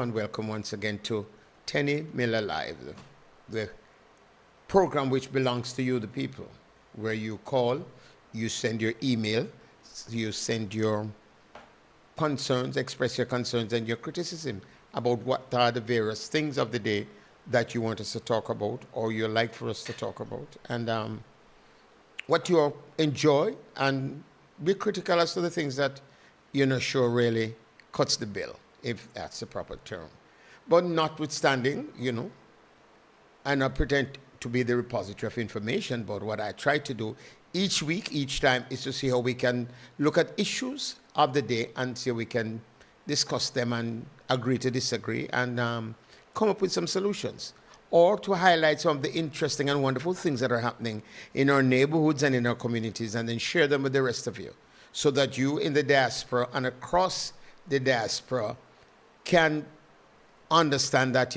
and welcome once again to Tenny Miller Live, the program which belongs to you, the people, where you call, you send your email, you send your concerns, express your concerns and your criticism about what are the various things of the day that you want us to talk about or you like for us to talk about, and what you enjoy, and be critical as to the things that you're not sure really cuts the bill, if that's the proper term. But notwithstanding, I not pretend to be the repository of information, but what I try to do each week, each time, is to see how we can look at issues of the day and see how we can discuss them and agree to disagree and come up with some solutions, or to highlight some of the interesting and wonderful things that are happening in our neighborhoods and in our communities, and then share them with the rest of you, so that you in the diaspora and across the diaspora can understand that,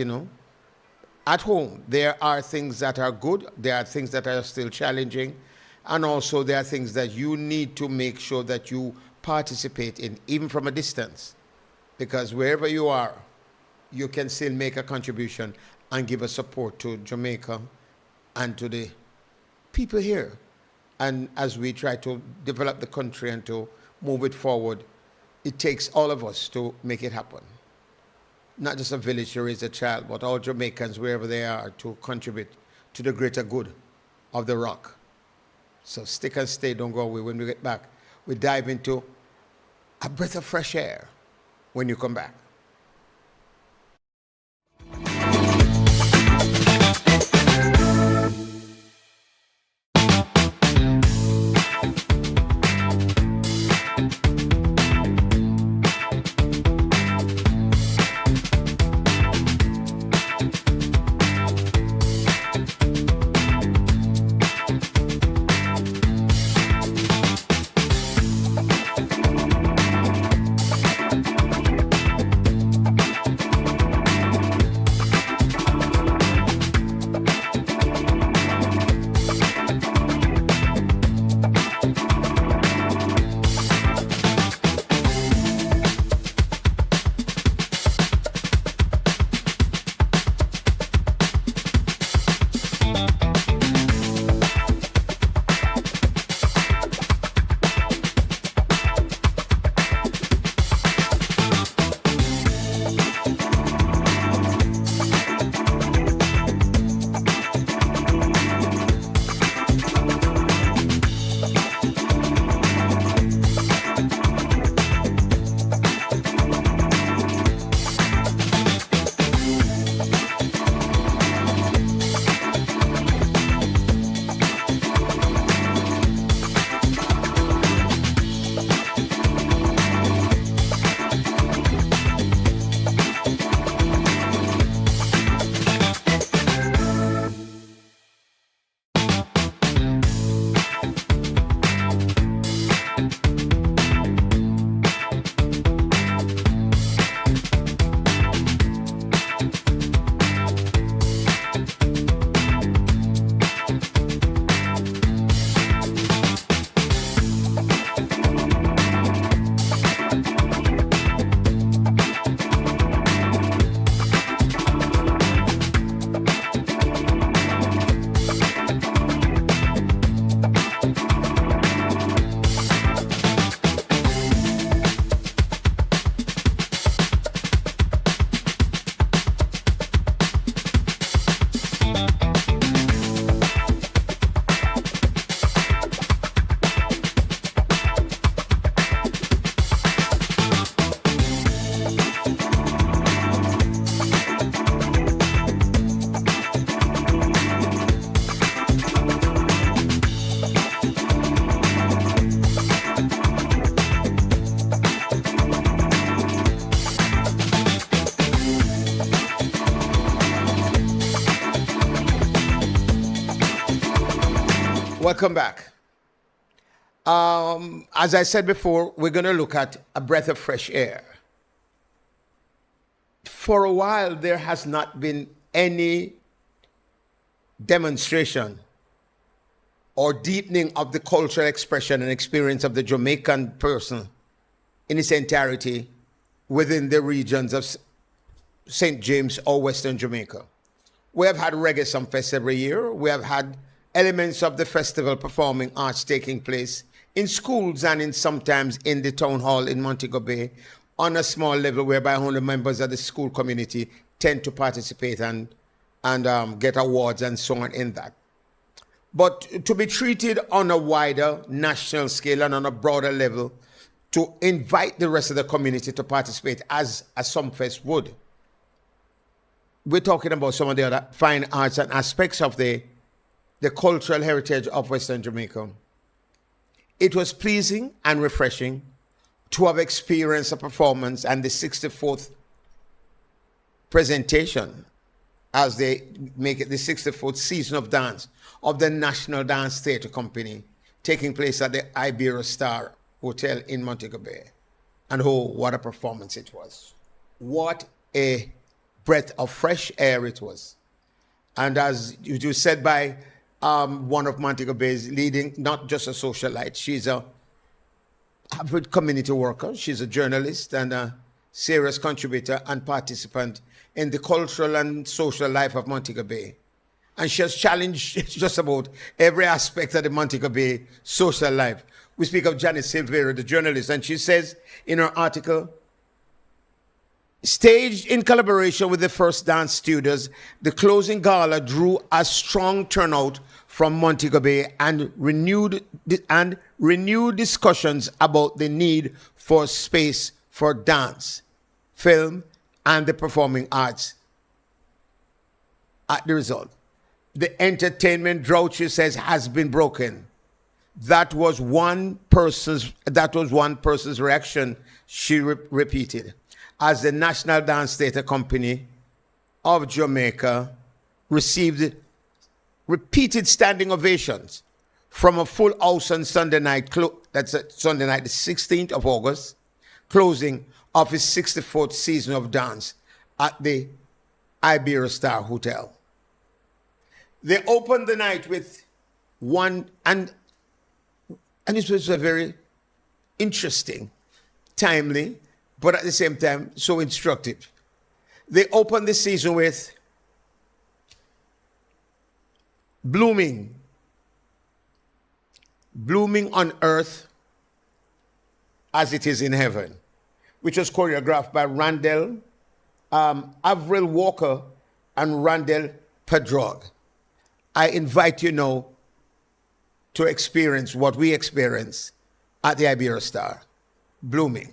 at home there are things that are good, there are things that are still challenging, and also there are things that you need to make sure that you participate in, even from a distance, because wherever you are, you can still make a contribution and give a support to Jamaica and to the people here. And as we try to develop the country and to move it forward, it takes all of us to make it happen. Not just a village to raise a child, but all Jamaicans, wherever they are, to contribute to the greater good of the rock. So stick and stay, don't go away. When we get back, we dive into a breath of fresh air when you come back. Welcome back. As I said before, we're going to look at a breath of fresh air. For a while, there has not been any demonstration or deepening of the cultural expression and experience of the Jamaican person in its entirety within the regions of St. James or Western Jamaica. We have had Reggae Summer Fest every year. We have had elements of the festival performing arts taking place in schools and sometimes in the town hall in Montego Bay on a small level, whereby only members of the school community tend to participate and get awards and so on in that. But to be treated on a wider national scale and on a broader level, to invite the rest of the community to participate as a Sumfest would. We're talking about some of the other fine arts and aspects of the cultural heritage of Western Jamaica. It was pleasing and refreshing to have experienced a performance and the 64th presentation, as they make it the 64th season of dance of the National Dance Theatre Company, taking place at the Iberia Star Hotel in Montego Bay. And oh, what a performance it was. What a breath of fresh air it was. And as you said by one of Montego Bay's leading, not just a socialite, she's a avid community worker, she's a journalist and a serious contributor and participant in the cultural and social life of Montego Bay. And she has challenged just about every aspect of the Montego Bay social life. We speak of Janice Silveira, the journalist, and she says in her article, staged in collaboration with the First Dance Studios, the closing gala drew a strong turnout from Montego Bay and renewed discussions about the need for space for dance, film, and the performing arts. At the result, the entertainment drought, she says, has been broken. That was one person's reaction, she repeated, as the National Dance Theatre Company of Jamaica received repeated standing ovations from a full house on Sunday night, that's Sunday night, the 16th of August, closing of his 64th season of dance at the Iberia Star Hotel. They opened the night with one, and it was a very interesting, timely, but at the same time, so instructive. They opened the season with Blooming on Earth as It Is in Heaven, which was choreographed by Randall Avril Walker and Randall Pedrog. I invite you now to experience what we experience at the Iberia Star, Blooming.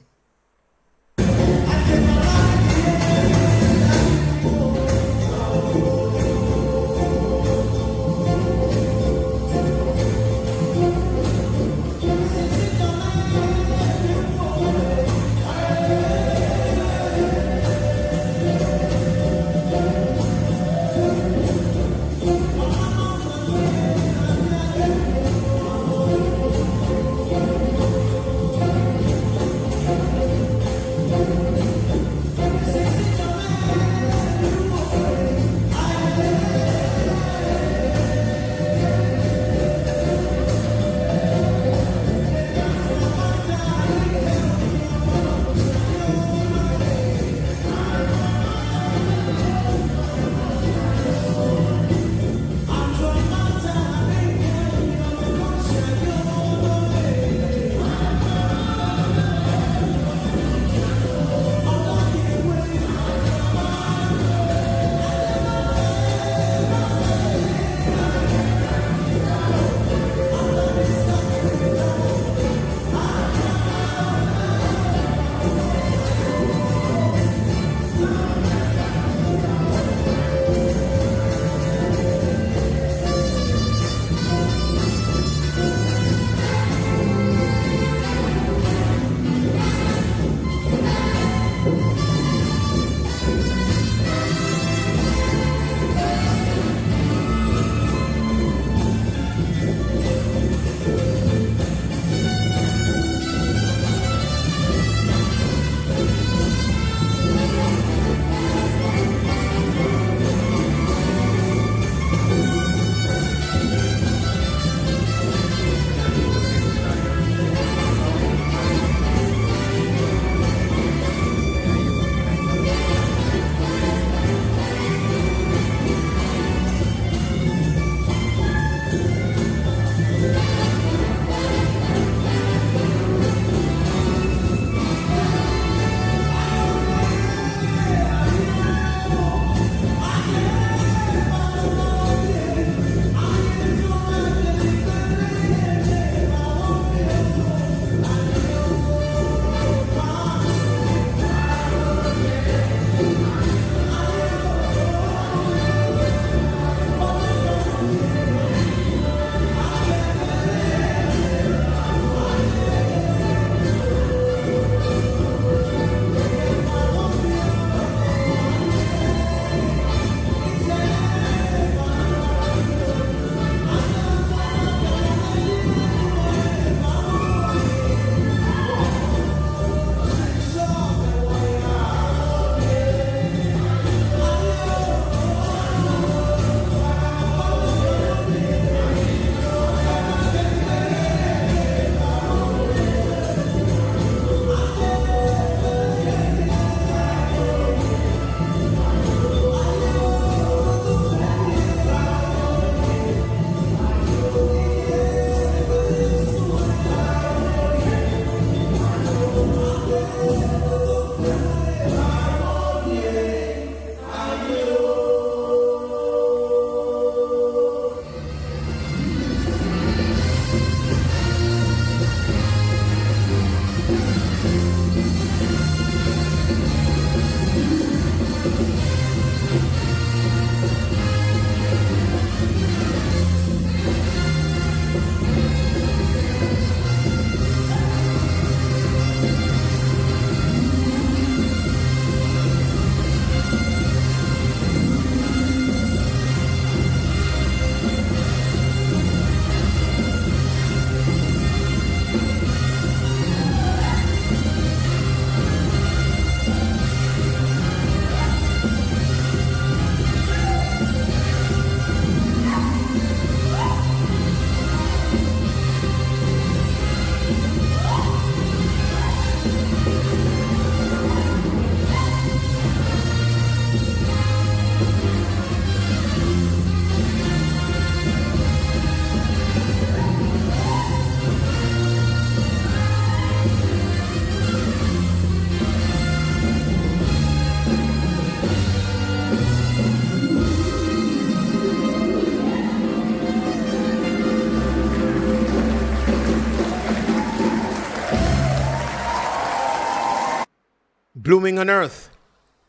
Blooming on Earth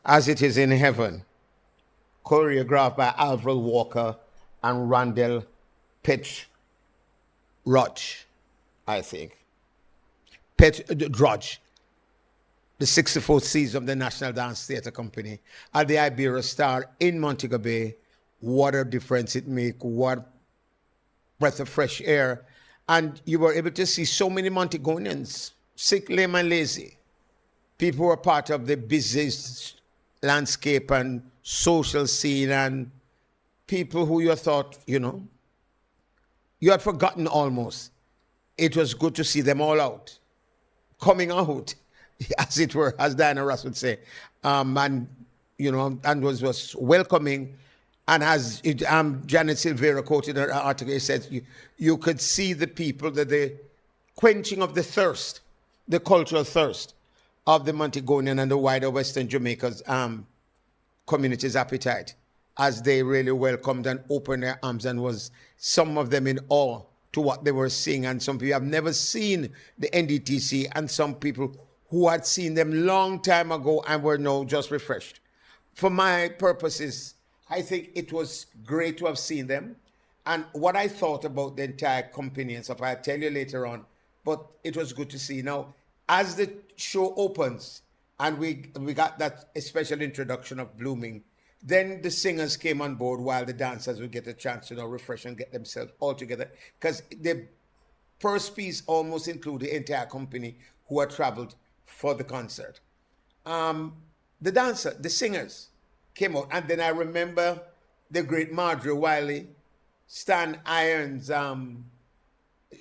as It Is in Heaven, choreographed by Alfred Walker and Randall Petch Rodge, I think. Drudge, the 64th season of the National Dance Theatre Company at the Iberia Star in Montego Bay. What a difference it makes, what breath of fresh air. And you were able to see so many Montegonians, sick, lame, and lazy. People who are part of the business landscape and social scene, and people who you thought, you had forgotten almost. It was good to see them all out, coming out, as it were, as Diana Ross would say, and was welcoming. And as Janet Silveira quoted her article, it says you could see the people, that the quenching of the thirst, the cultural thirst of the Montagonian and the wider Western Jamaica's community's appetite, as they really welcomed and opened their arms, and was some of them in awe to what they were seeing. And some people have never seen the NDTC, and some people who had seen them long time ago and were now just refreshed. For my purposes, I think it was great to have seen them. And what I thought about the entire company and stuff, I'll tell you later on, but it was good to see. Now, as the show opens, and we got that special introduction of Blooming, then the singers came on board while the dancers would get a chance to refresh and get themselves all together. Because the first piece almost included the entire company who had traveled for the concert. The singers came out, and then I remember the great Marjorie Wiley, Stan Irons,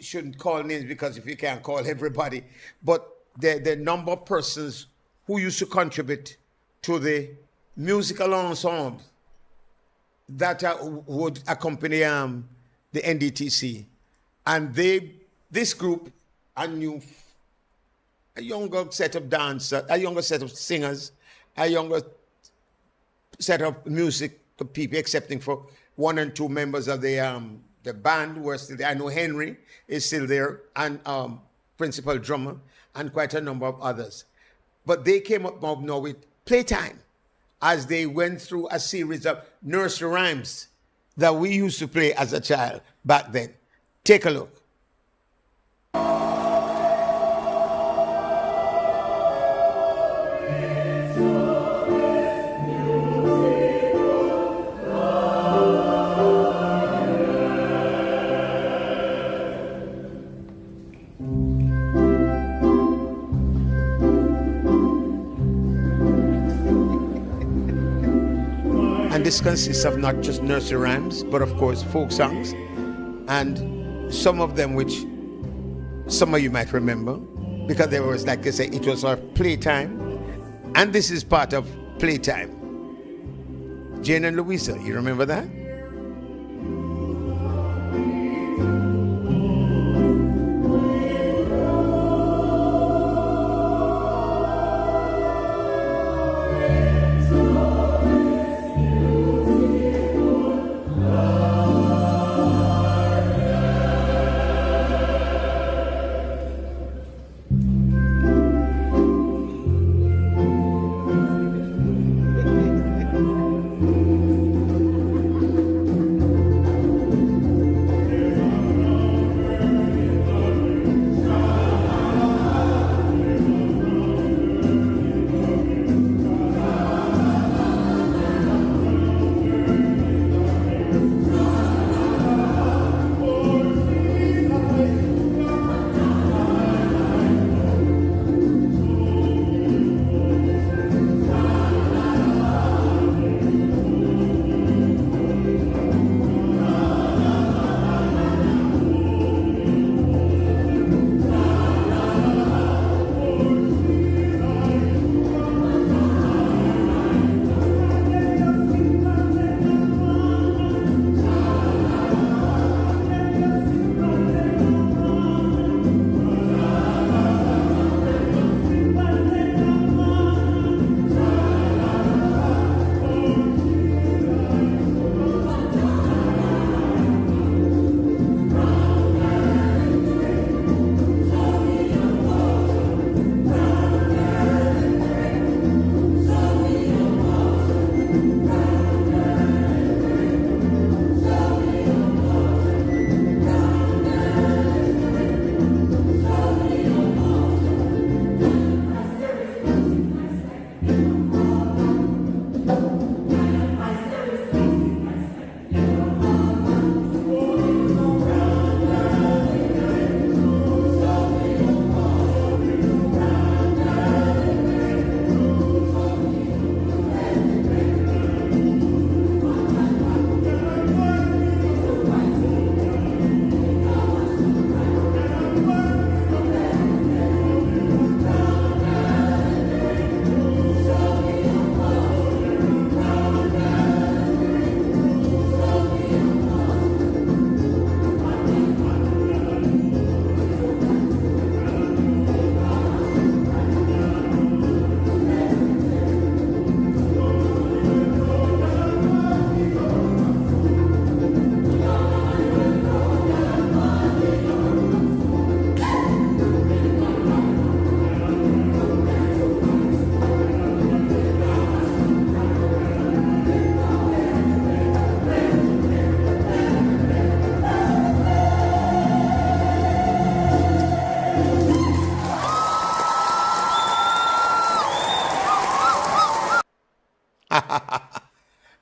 shouldn't call names because if you can't call everybody, but the number of persons who used to contribute to the musical ensemble that would accompany the NDTC. And this group, a younger set of dancers, a younger set of singers, a younger set of music people, excepting for one and two members of the band who are still there. I know Henry is still there, and principal drummer, and quite a number of others. But they came up now with Playtime, as they went through a series of nursery rhymes that we used to play as a child back then. Take a look. And this consists of not just nursery rhymes, but of course folk songs, and some of them which some of you might remember, because there was, like I say, it was our playtime, and this is part of Playtime. Jane and Louisa, you remember that?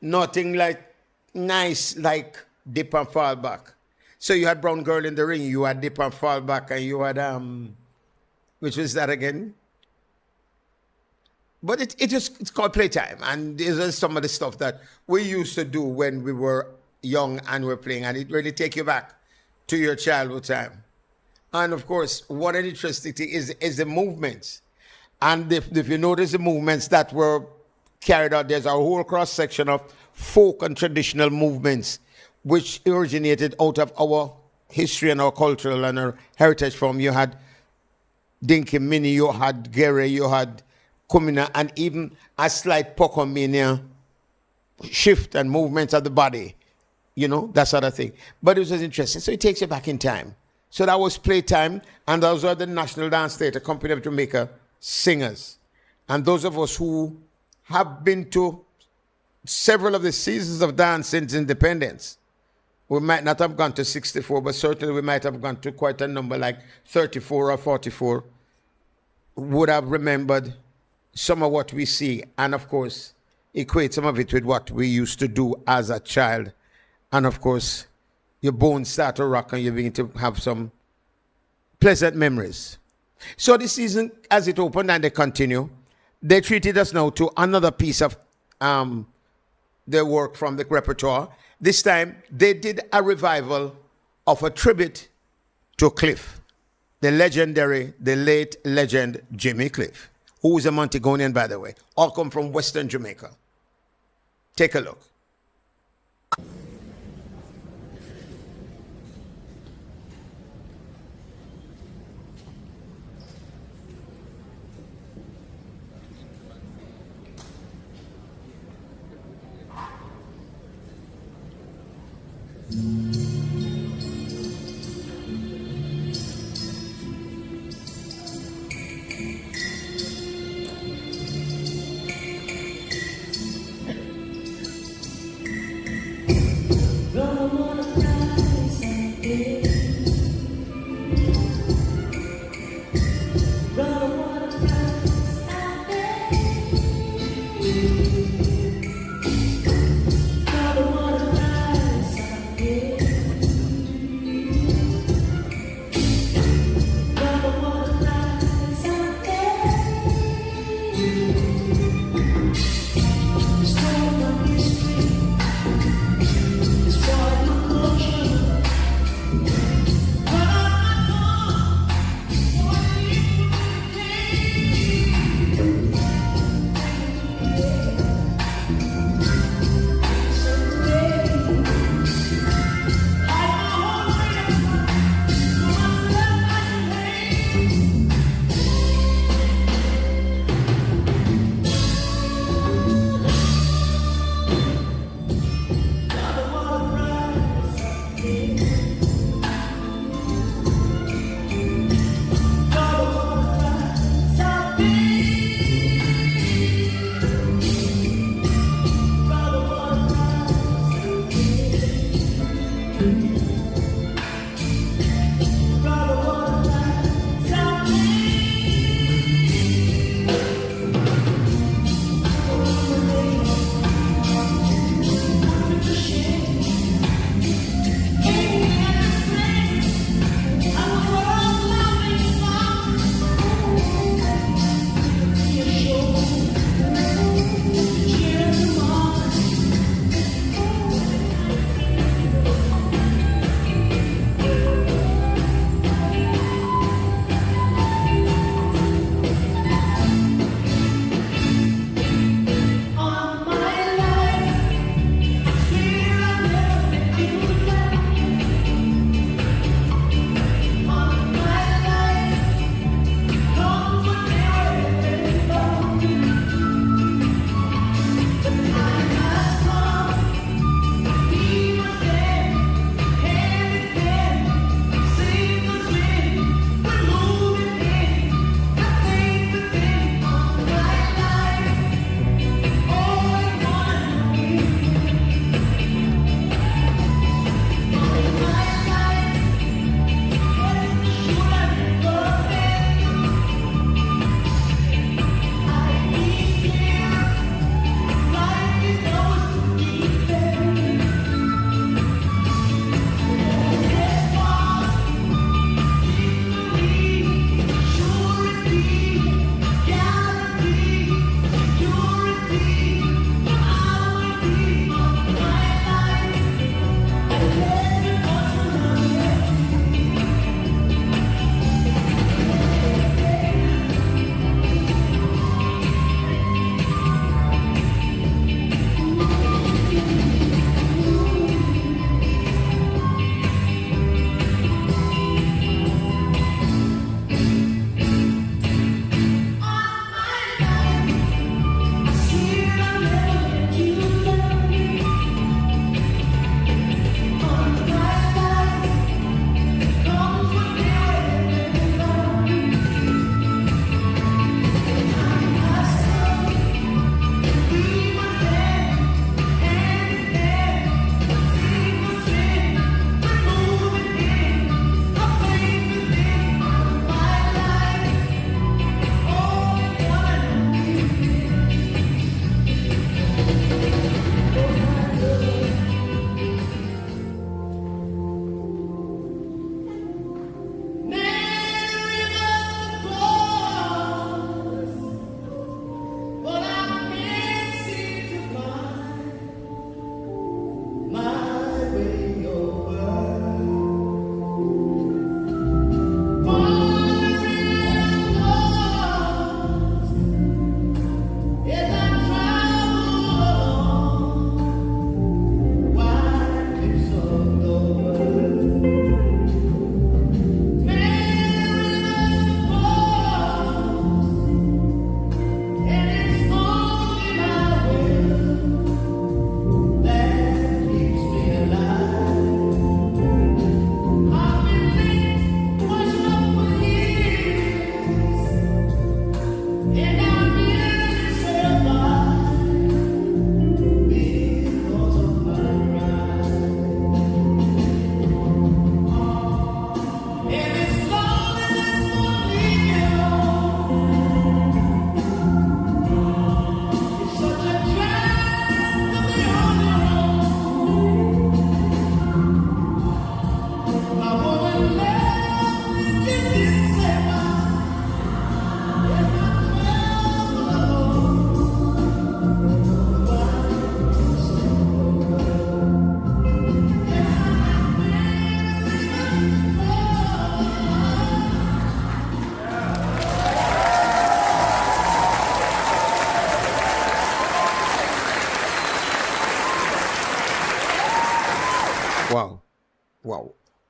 Nothing like nice like dip and fall back. So you had Brown Girl in the Ring, you had Dip and Fall Back, and you had which was that again? But it's called Playtime, and this is some of the stuff that we used to do when we were young and were playing, and it really take you back to your childhood time. And of course, what an interesting thing is the movements. And if you notice the movements that were carried out, there's a whole cross section of folk and traditional movements which originated out of our history and our cultural and our heritage from. You had Dinky Mini, you had Gere, you had Kumina, and even a slight Pocomania shift and movements of the body, that sort of thing. But it was interesting. So it takes you back in time. So that was Playtime, and those are the National Dance Theatre Company of Jamaica singers. And those of us who have been to several of the seasons of dance since independence, we might not have gone to 64, but certainly we might have gone to quite a number, like 34 or 44, would have remembered some of what we see, and of course, equate some of it with what we used to do as a child. And of course, your bones start to rock and you begin to have some pleasant memories. So this season, as it opened and they continue, they treated us now to another piece of their work from the repertoire. This time, they did a revival of a tribute to Cliff, the late legend Jimmy Cliff, who is a Montegonian, by the way. All come from Western Jamaica. Take a look.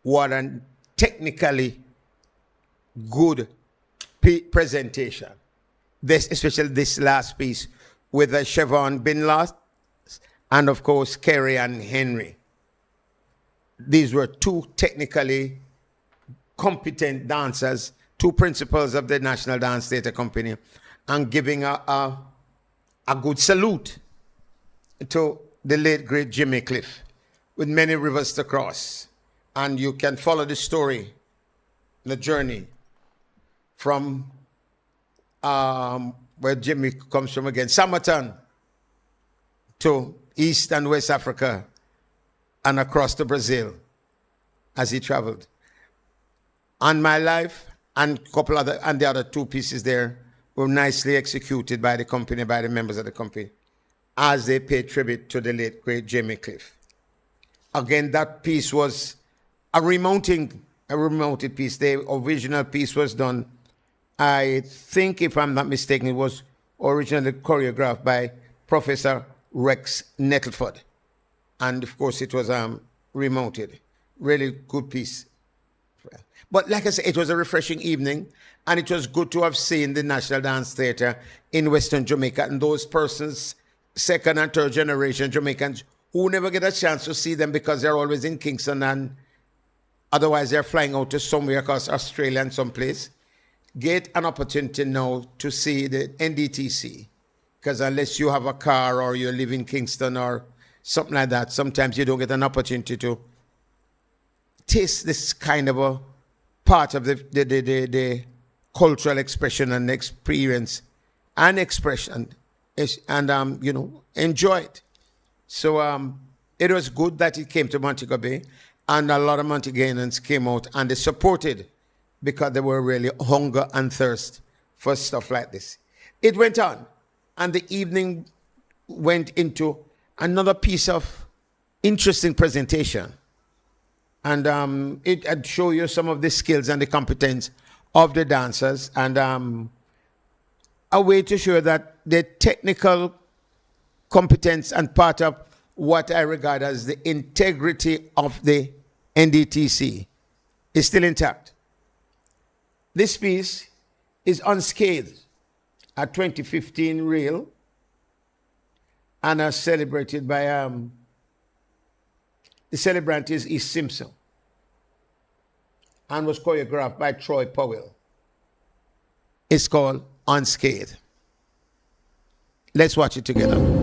what a technically good presentation. This, especially this last piece with the Siobhan Binloss and of course Kerry and Henry. These were two technically competent dancers, two principals of the National Dance Theatre Company, and giving a good salute to the late great Jimmy Cliff, with many rivers to cross. And you can follow the story, the journey from where Jimmy comes from again, Samotan, to East and West Africa and across to Brazil as he traveled. And My Life and a couple other, and the other two pieces there were nicely executed by the company, by the members of the company, as they paid tribute to the late great Jimmy Cliff. Again, that piece was a remounted piece. The original piece was done, I think, if I'm not mistaken, it was originally choreographed by Professor Rex Nettleford. And of course, it was remounted. Really good piece. But like I said, it was a refreshing evening, and it was good to have seen the National Dance Theatre in Western Jamaica, and those persons, second and third generation Jamaicans, who never get a chance to see them because they're always in Kingston, and otherwise they're flying out to somewhere across Australia and someplace, get an opportunity now to see the NDTC. Because unless you have a car or you live in Kingston or something like that, sometimes you don't get an opportunity to taste this kind of a part of the cultural expression and experience and expression, and enjoy it. So it was good that it came to Montego Bay, and a lot of Montegainans came out and they supported, because they were really hunger and thirst for stuff like this. It went on, and the evening went into another piece of interesting presentation. And it had show you some of the skills and the competence of the dancers, and a way to show that the technical competence and part of what I regard as the integrity of the NDTC is still intact. This piece is Unscathed, a 2015 reel, and are celebrated by the celebrant is East Simpson, and was choreographed by Troy Powell. It's called Unscathed. Let's watch it together.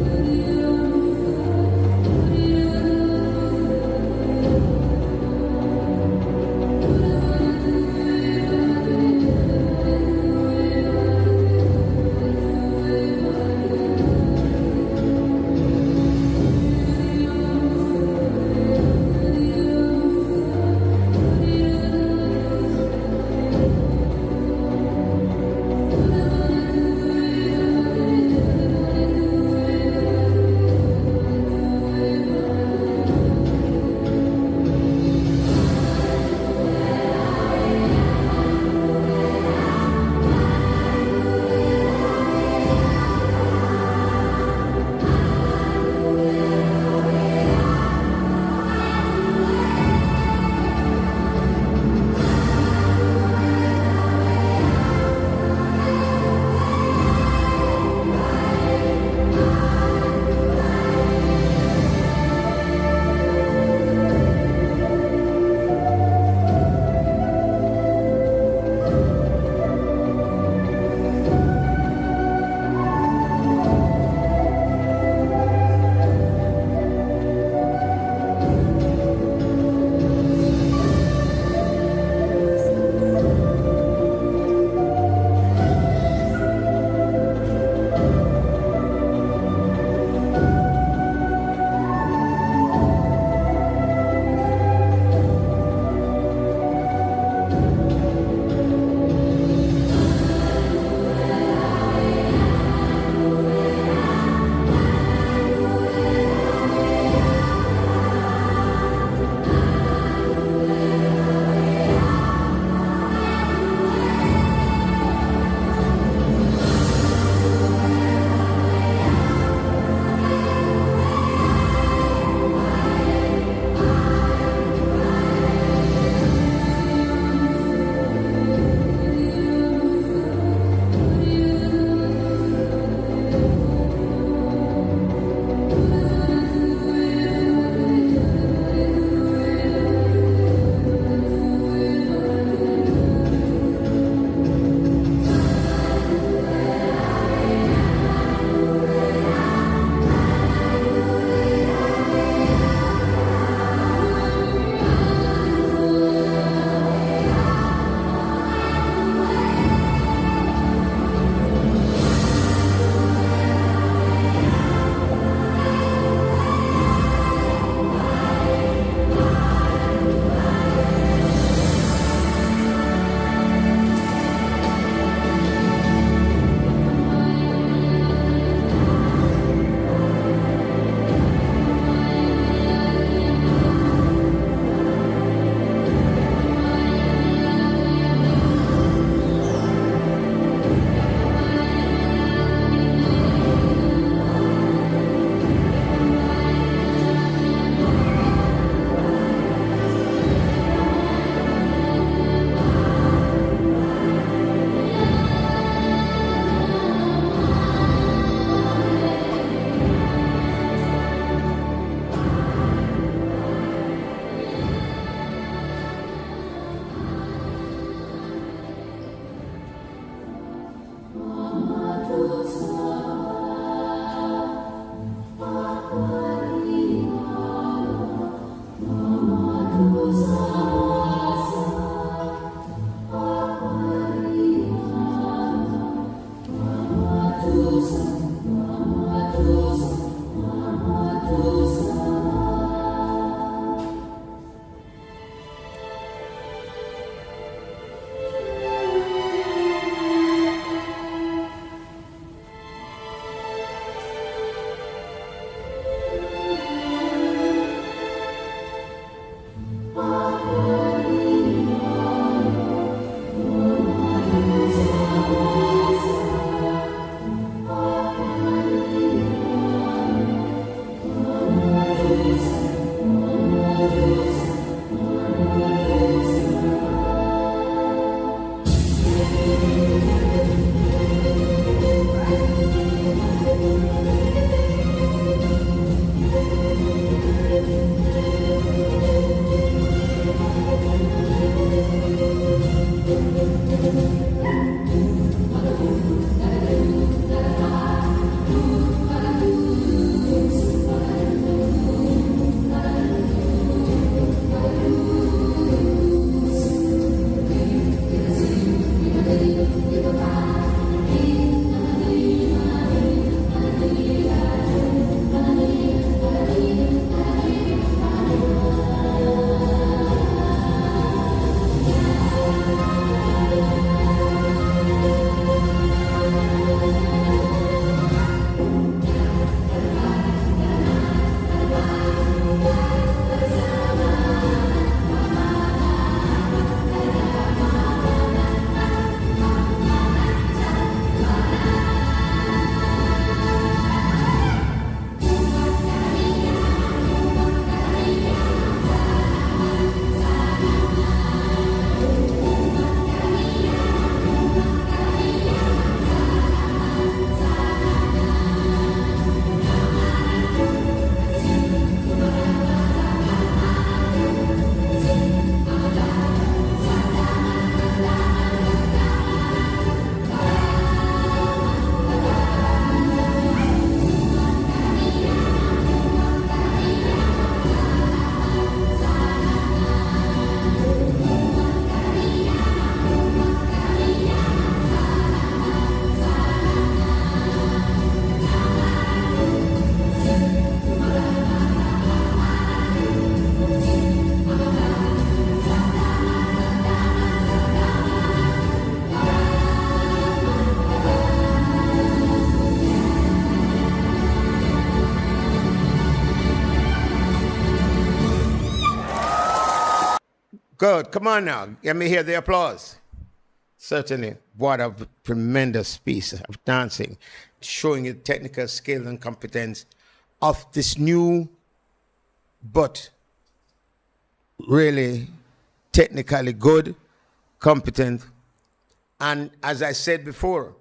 Good. Come on now. Let me hear the applause. Certainly. What a tremendous piece of dancing, showing the technical skill and competence of this new, but really technically good, competent. And as I said before,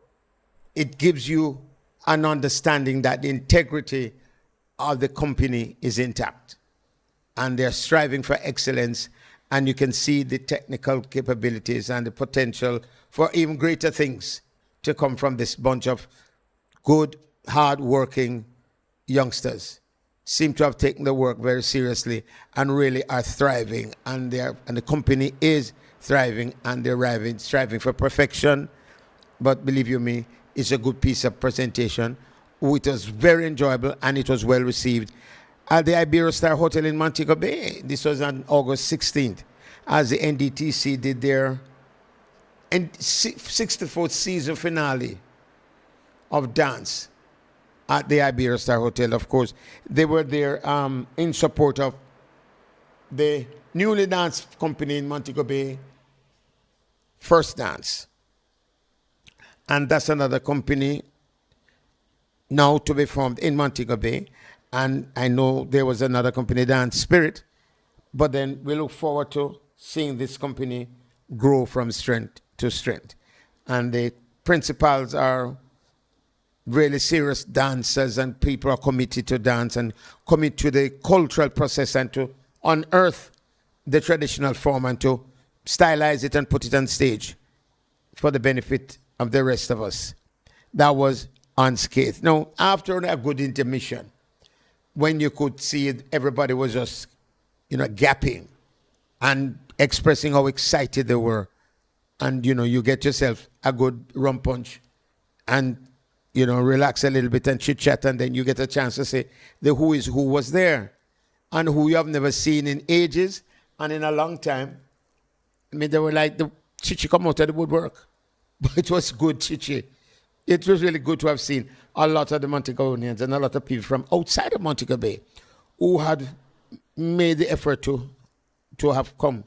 it gives you an understanding that the integrity of the company is intact. And they're striving for excellence. And you can see the technical capabilities and the potential for even greater things to come from this bunch of good, hard-working youngsters. Seem to have taken the work very seriously and really are thriving. And the company is thriving, and they're striving for perfection. But believe you me, it's a good piece of presentation. It was very enjoyable, and it was well received at the Iberia Star Hotel in Montego Bay. This was on August 16th, as the NDTC did their 64th season finale of dance at the Iberia Star Hotel. Of course, they were there in support of the newly dance company in Montego Bay, First Dance. And that's another company now to be formed in Montego Bay. And I know there was another company, Dance Spirit, but then we look forward to seeing this company grow from strength to strength. And the principals are really serious dancers, and people are committed to dance and commit to the cultural process and to unearth the traditional form and to stylize it and put it on stage for the benefit of the rest of us. That was unscathed. Now, after a good intermission, when you could see it, everybody was just, gapping and expressing how excited they were. And, you get yourself a good rum punch and, relax a little bit and chit-chat, and then you get a chance to say the who is who was there and who you have never seen in ages and in a long time. I mean, they were like the chichi come out of the woodwork. But it was good chichi. It was really good to have seen a lot of the Montegonians and a lot of people from outside of Montego Bay who had made the effort to have come.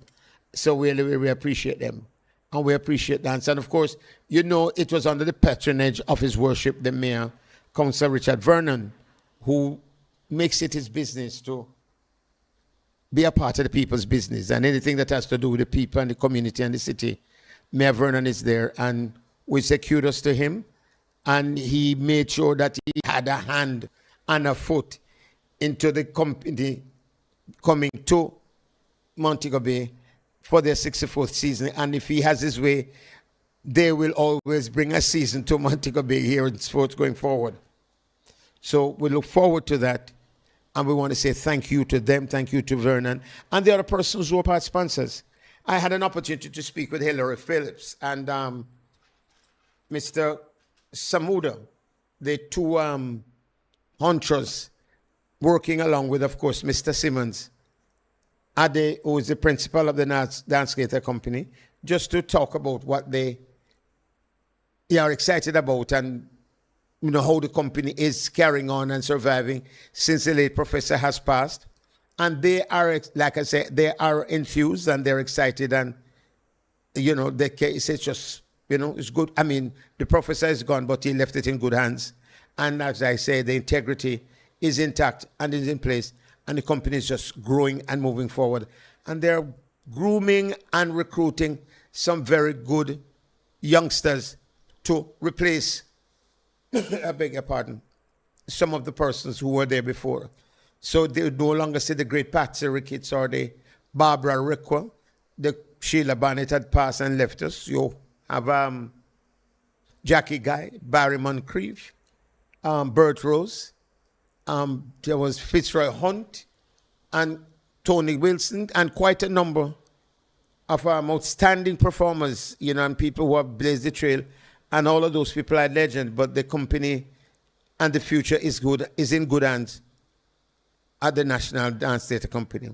So we appreciate them. And we appreciate dance. And of course, it was under the patronage of His Worship, the Mayor, Councillor Richard Vernon, who makes it his business to be a part of the people's business. And anything that has to do with the people and the community and the city, Mayor Vernon is there. And we say kudos to him. And he made sure that he had a hand and a foot into the company coming to Montego Bay for their 64th season. And if he has his way, they will always bring a season to Montego Bay here in sports going forward. So we look forward to that. And we want to say thank you to them, thank you to Vernon, and the other persons who are part sponsors. I had an opportunity to speak with Hilary Phillips and Mr. Samuda, the two hunters, working along with, of course, Mr. Simmons, Ade, who is the principal of the Dance Theatre Company, just to talk about what they are excited about and how the company is carrying on and surviving since the late professor has passed. And they are, like I said, they are enthused and they're excited, and the case is just, it's good. I mean, the professor is gone, but he left it in good hands. And as I say, the integrity is intact and is in place, and the company is just growing and moving forward. And they're grooming and recruiting some very good youngsters to replace, I beg your pardon, some of the persons who were there before. So they no longer see the great Patsy Ricketts or the Barbara Rickwa. The Sheila Barnett had passed and left us. You have Jackie Guy, Barry Moncrief, Bert Rose. There was Fitzroy Hunt and Tony Wilson, and quite a number of outstanding performers, and people who have blazed the trail. And all of those people are legend, but the company and the future is in good hands at the National Dance Theatre Company.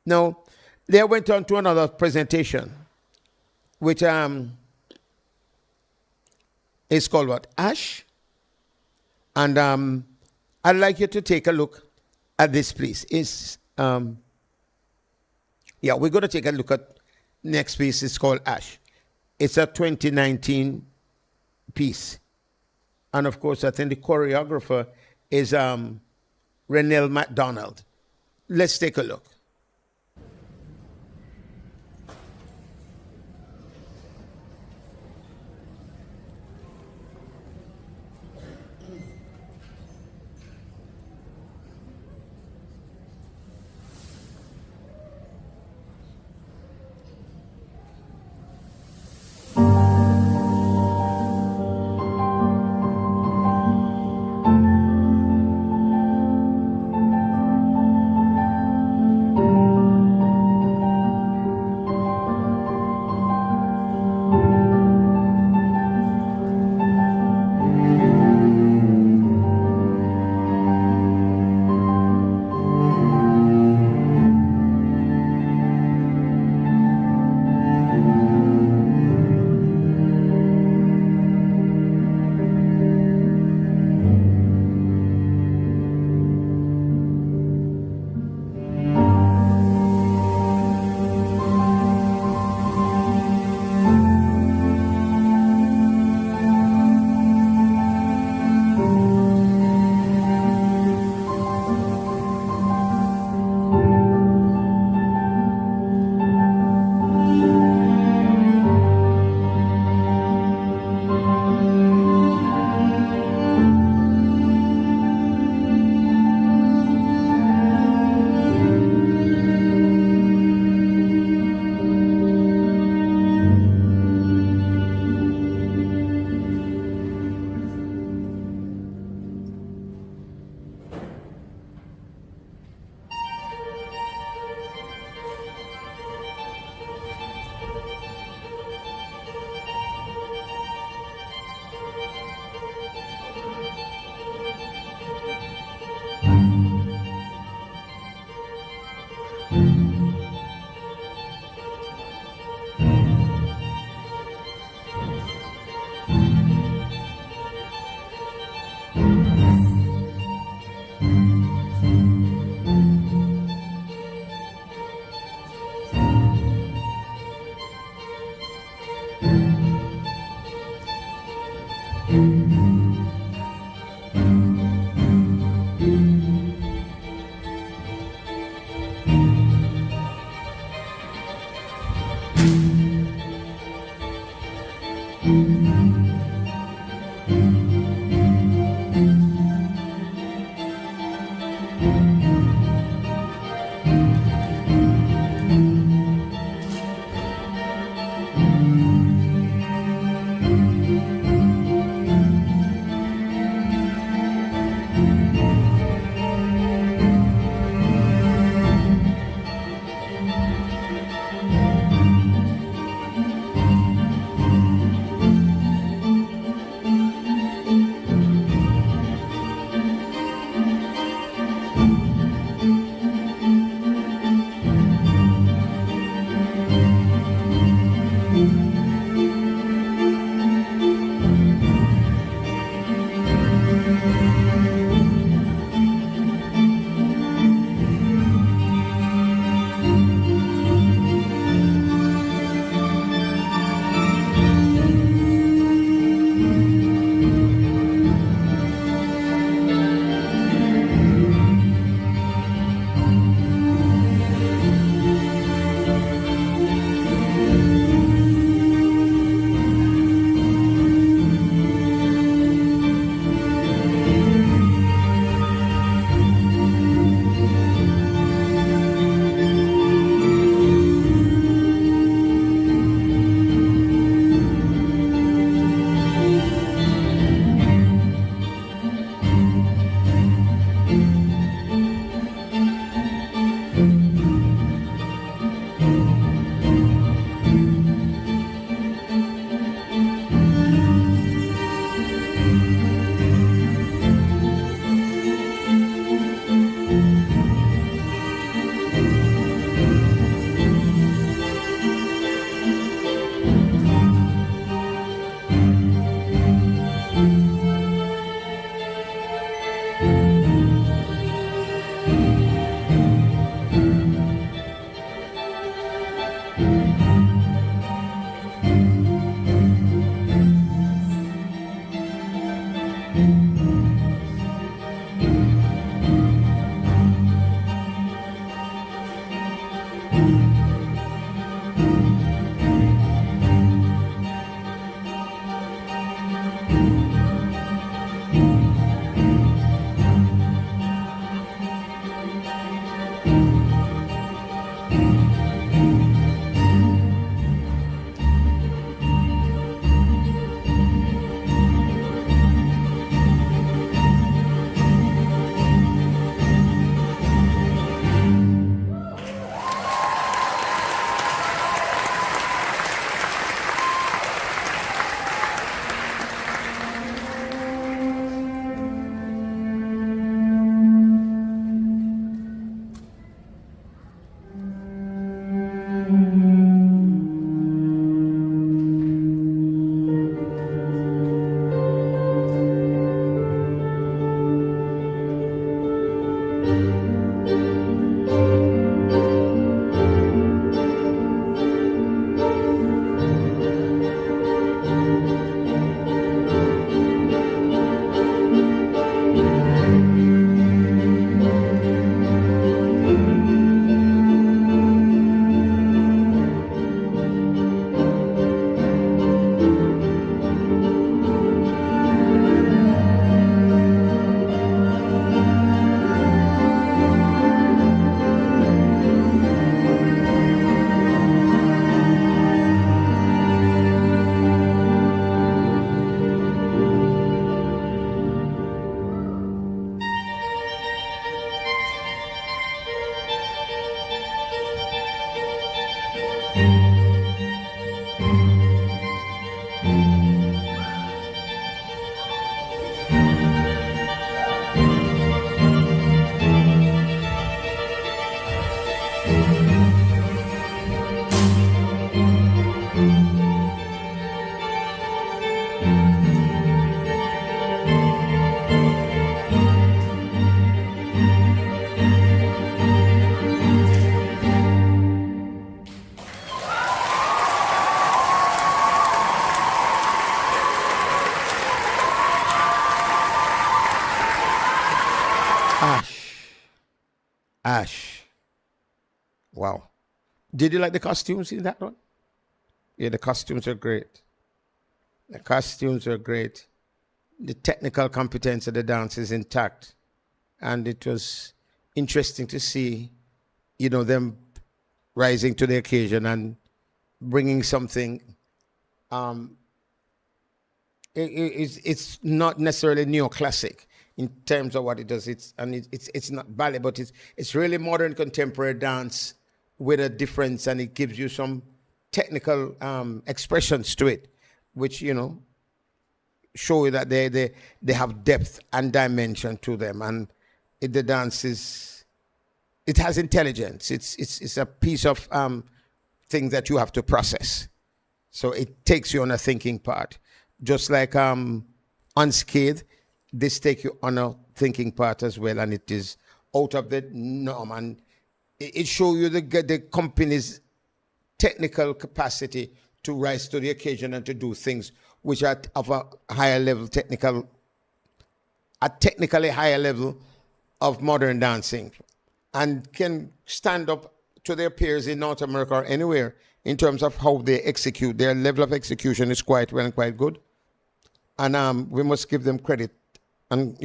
Now, they went on to another presentation, which is called what? Ash? And I'd like you to take a look at this, please. We're going to take a look at next piece is called Ash. It's a 2019 piece. And of course, I think the choreographer is Renelle McDonald. Let's take a look. Ash. Wow. Did you like the costumes in that one? Yeah, the costumes are great. The costumes are great. The technical competence of the dance is intact. And it was interesting to see, them rising to the occasion and bringing something. It's not necessarily neoclassic in terms of what it does. It's not ballet, but it's really modern contemporary dance with a difference, and it gives you some technical expressions to it, which show you that they have depth and dimension to them, and the dance it has intelligence. It's a piece of thing that you have to process. So it takes you on a thinking part, just like Unscathed. This take you on a thinking part as well, and it is out of the norm, and it shows you the company's technical capacity to rise to the occasion and to do things which are of a higher level technically higher level of modern dancing, and can stand up to their peers in North America or anywhere in terms of how they execute. Their level of execution is quite well and quite good, and we must give them credit and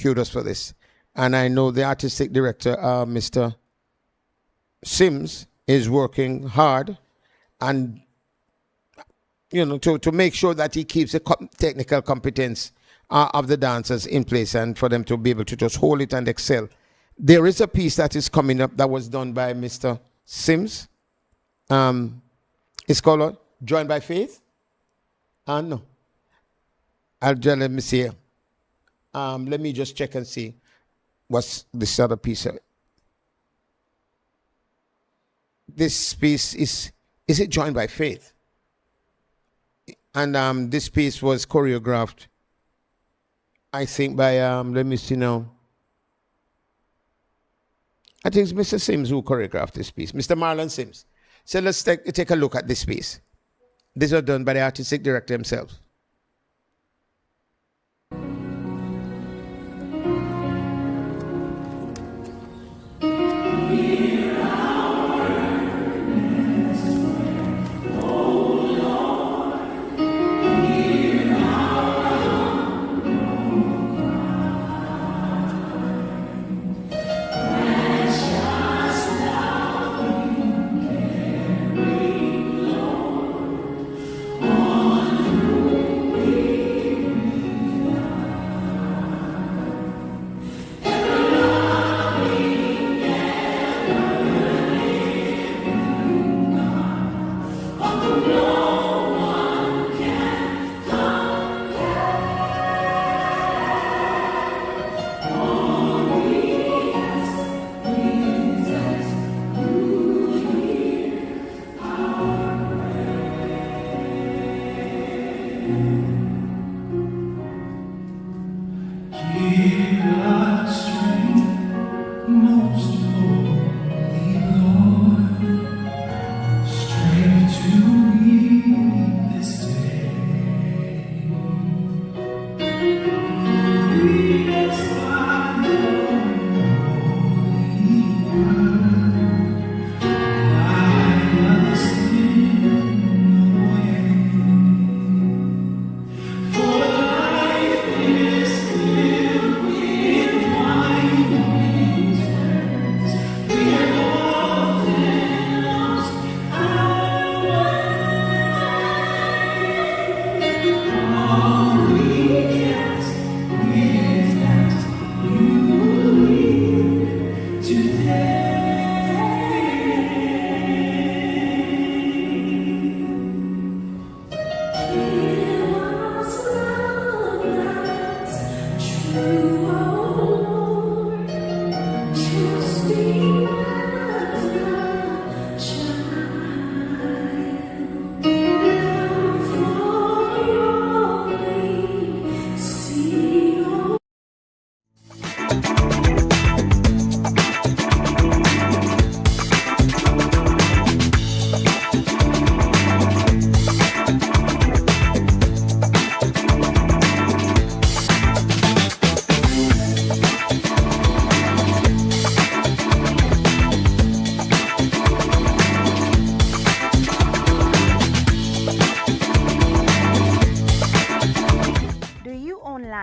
kudos for this. And I know the artistic director, Mr. Sims, is working hard and to make sure that he keeps the technical competence of the dancers in place, and for them to be able to just hold it and excel. There is a piece that is coming up that was done by Mr. Sims. It's called Joined by Faith. No. Let me see. Let me just check and see what's this other piece of it. This piece is it Joined by Faith? And this piece was choreographed, I think, by let me see now. I think it's Mr. Sims who choreographed this piece, Mr. Marlon Sims. So let's take a look at this piece. These are done by the artistic director himself.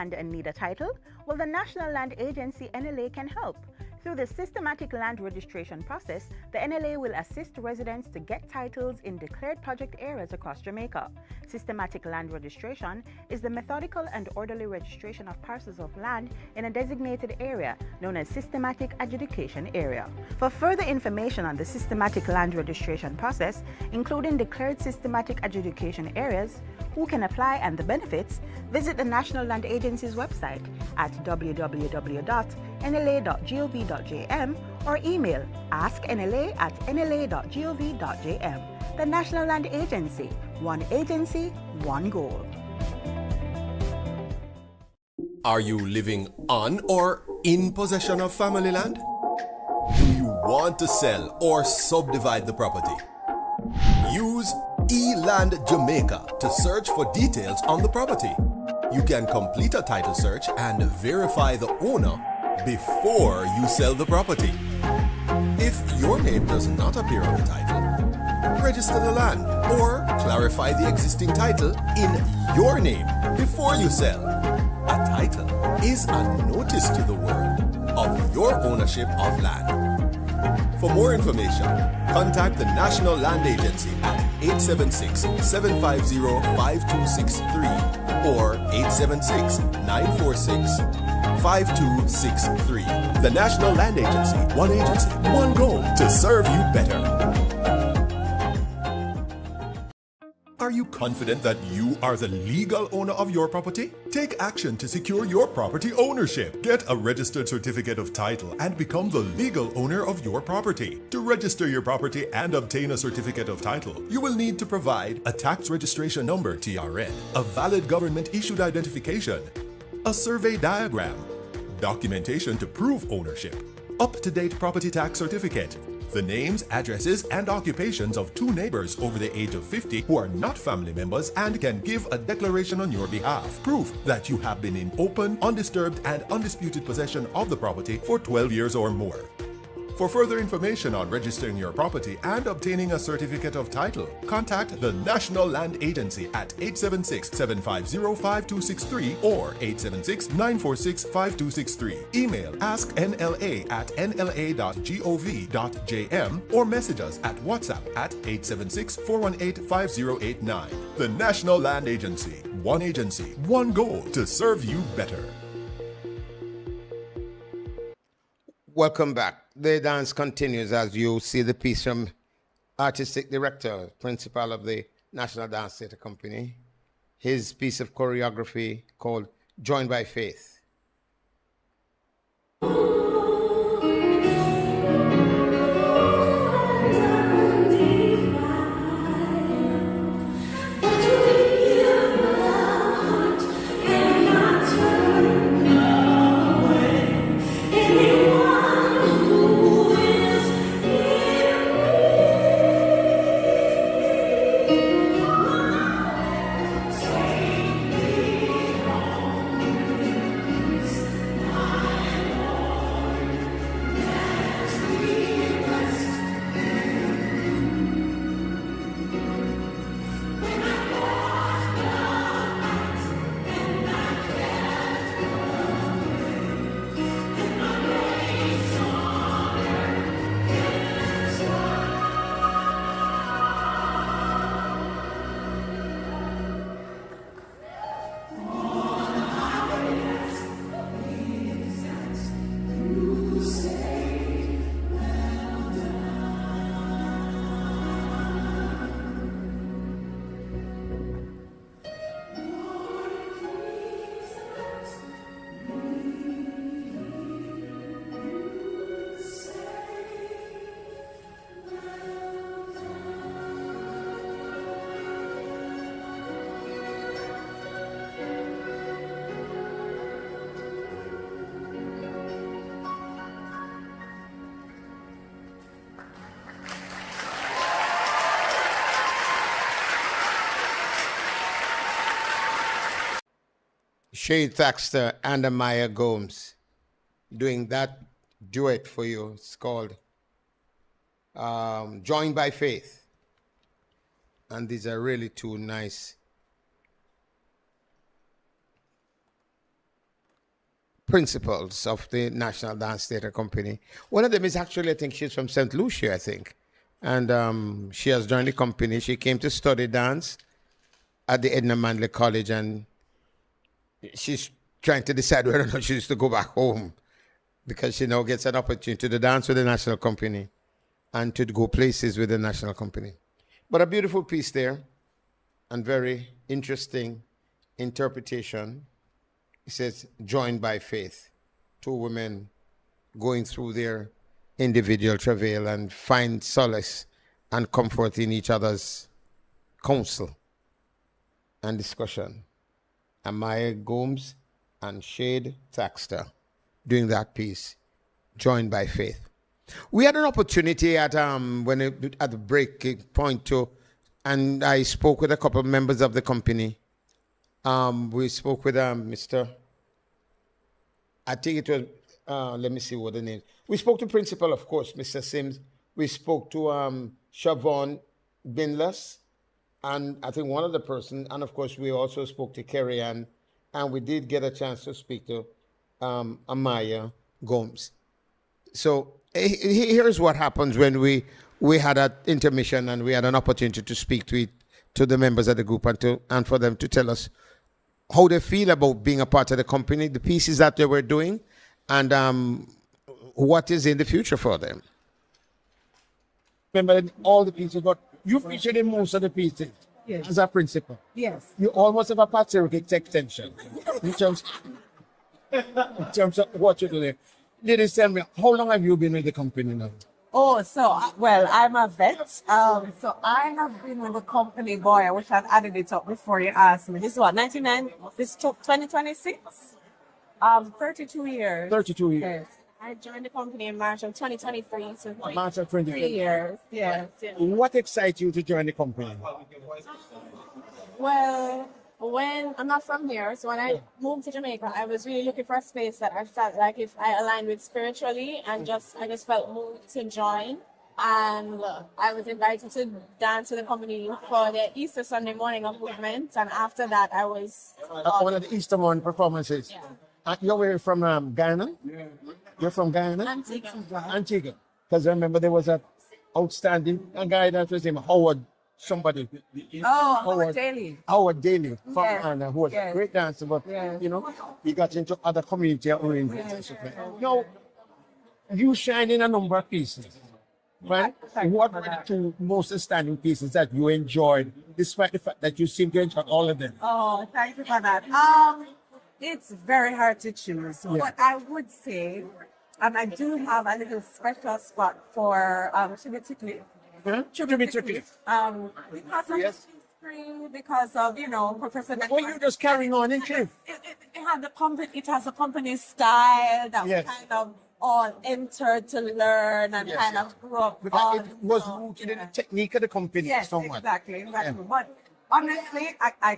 And need a title? Well, the National Land Agency NLA can help. Through the systematic land registration process, the NLA will assist residents to get titles in declared project areas across Jamaica. Systematic land registration is the methodical and orderly registration of parcels of land in a designated area known as systematic adjudication area. For further information on the systematic land registration process, including declared systematic adjudication areas, who can apply and the benefits, visit the National Land Agency's website at www.nla.gov.jm or email asknla@nla.gov.jm. The National Land Agency, one goal. Are you living on or in possession of family land? Do you want to sell or subdivide the property? Use eLand Jamaica to search for details on the property. You can complete a title search and verify the owner before you sell the property. If your name does not appear on the title, register the land or clarify the existing title in your name before you sell. A title is a notice to the world of your ownership of land. For more information, contact the National Land Agency at 876-750-5263 or 876-946-5263. The National Land Agency, one goal to serve you better. Are you confident that you are the legal owner of your property? Take action to secure your property ownership. Get a registered certificate of title and become the legal owner of your property. To register your property and obtain a certificate of title, you will need to provide a tax registration number (TRN), a valid government issued identification, a survey diagram, documentation to prove ownership, up-to-date property tax certificate, the names, addresses, and occupations of 2 neighbors over the age of 50 who are not family members and can give a declaration on your behalf. Proof that you have been in open, undisturbed, and undisputed possession of the property for 12 years or more. For further information on registering your property and obtaining a certificate of title, contact the National Land Agency at 876-750-5263 or 876-946-5263. Email asknla@nla.gov.jm or message us at WhatsApp at 876-418-5089. The National Land Agency, one goal to serve you better. Welcome back. The dance continues as you see the piece from Artistic Director, Principal of the National Dance Theatre Company. His piece of choreography called Joined by Faith. Shade Thaxter and Amaya Gomes doing that duet for you. It's called Joined by Faith. And these are really two nice principals of the National Dance Theatre Company. One of them is actually, I think she's from St. Lucia, I think. And she has joined the company. She came to study dance at the Edna Manley College, and she's trying to decide whether or not she needs to go back home, because she now gets an opportunity to dance with the national company and to go places with the national company. But a beautiful piece there, and very interesting interpretation. It says, joined by faith. Two women going through their individual travail and find solace and comfort in each other's counsel and discussion. Amaya Gomes and Shade Thaxter doing that piece, joined by faith. We had an opportunity at the break point too, and I spoke with a couple of members of the company. We spoke with Mr. I think it was, let me see what the name. We spoke to principal, of course, Mr. Sims. We spoke to Siobhan Binless, and I think one other person, and of course we also spoke to Kerry Ann, and we did get a chance to speak to Amaya Gomes. So here's what happens when we had an intermission and we had an opportunity to speak to the members of the group and for them to tell us how they feel about being a part of the company, the pieces that they were doing, and what is in the future for them. Remember all the pieces, but you featured in most of the pieces. Yes. As a principal. Yes. You almost have a patriotic extension in terms of what you do there. Ladies, tell me, how long have you been with the company now? Oh, so, well, I'm a vet. So I have been with the company, boy, I wish I'd added it up before you asked me. This is what, 2026? 32 years. 32 years. Yes. I joined the company in March of 2023. So March of 2023. 3 years, yes. What excites you to join the company? Well, when I'm not from here, so when I moved to Jamaica, I was really looking for a space that I felt like if I aligned with spiritually, and I just felt moved to join. And I was invited to dance with the company for the Easter Sunday morning of movement, and after that, I was one of the Easter morning performances. Yeah. You're from Ghana? You're from Ghana? Antigua. Because I remember there was an outstanding guy that was named Howard. Somebody. Oh, Howard Daly. Howard Daly from Yes. Ghana, who was a great dancer, but Yes. you know, he got into other community oriented. Now, you shine in a number of pieces, right? What were the two most outstanding pieces that you enjoyed, despite the fact that you seem to enjoy all of them? Oh, thank you for that. It's very hard to choose, but I would say, I do have a little special spot for Chibitikli. Chibitikli. Because of history, because of, you know, Professor. Well, you're just carrying on in Cliff. It had the company. It has a company style that we kind of all entered to learn and kind of grew up on. It was rooted in the technique of the company somewhat. Exactly. But honestly, I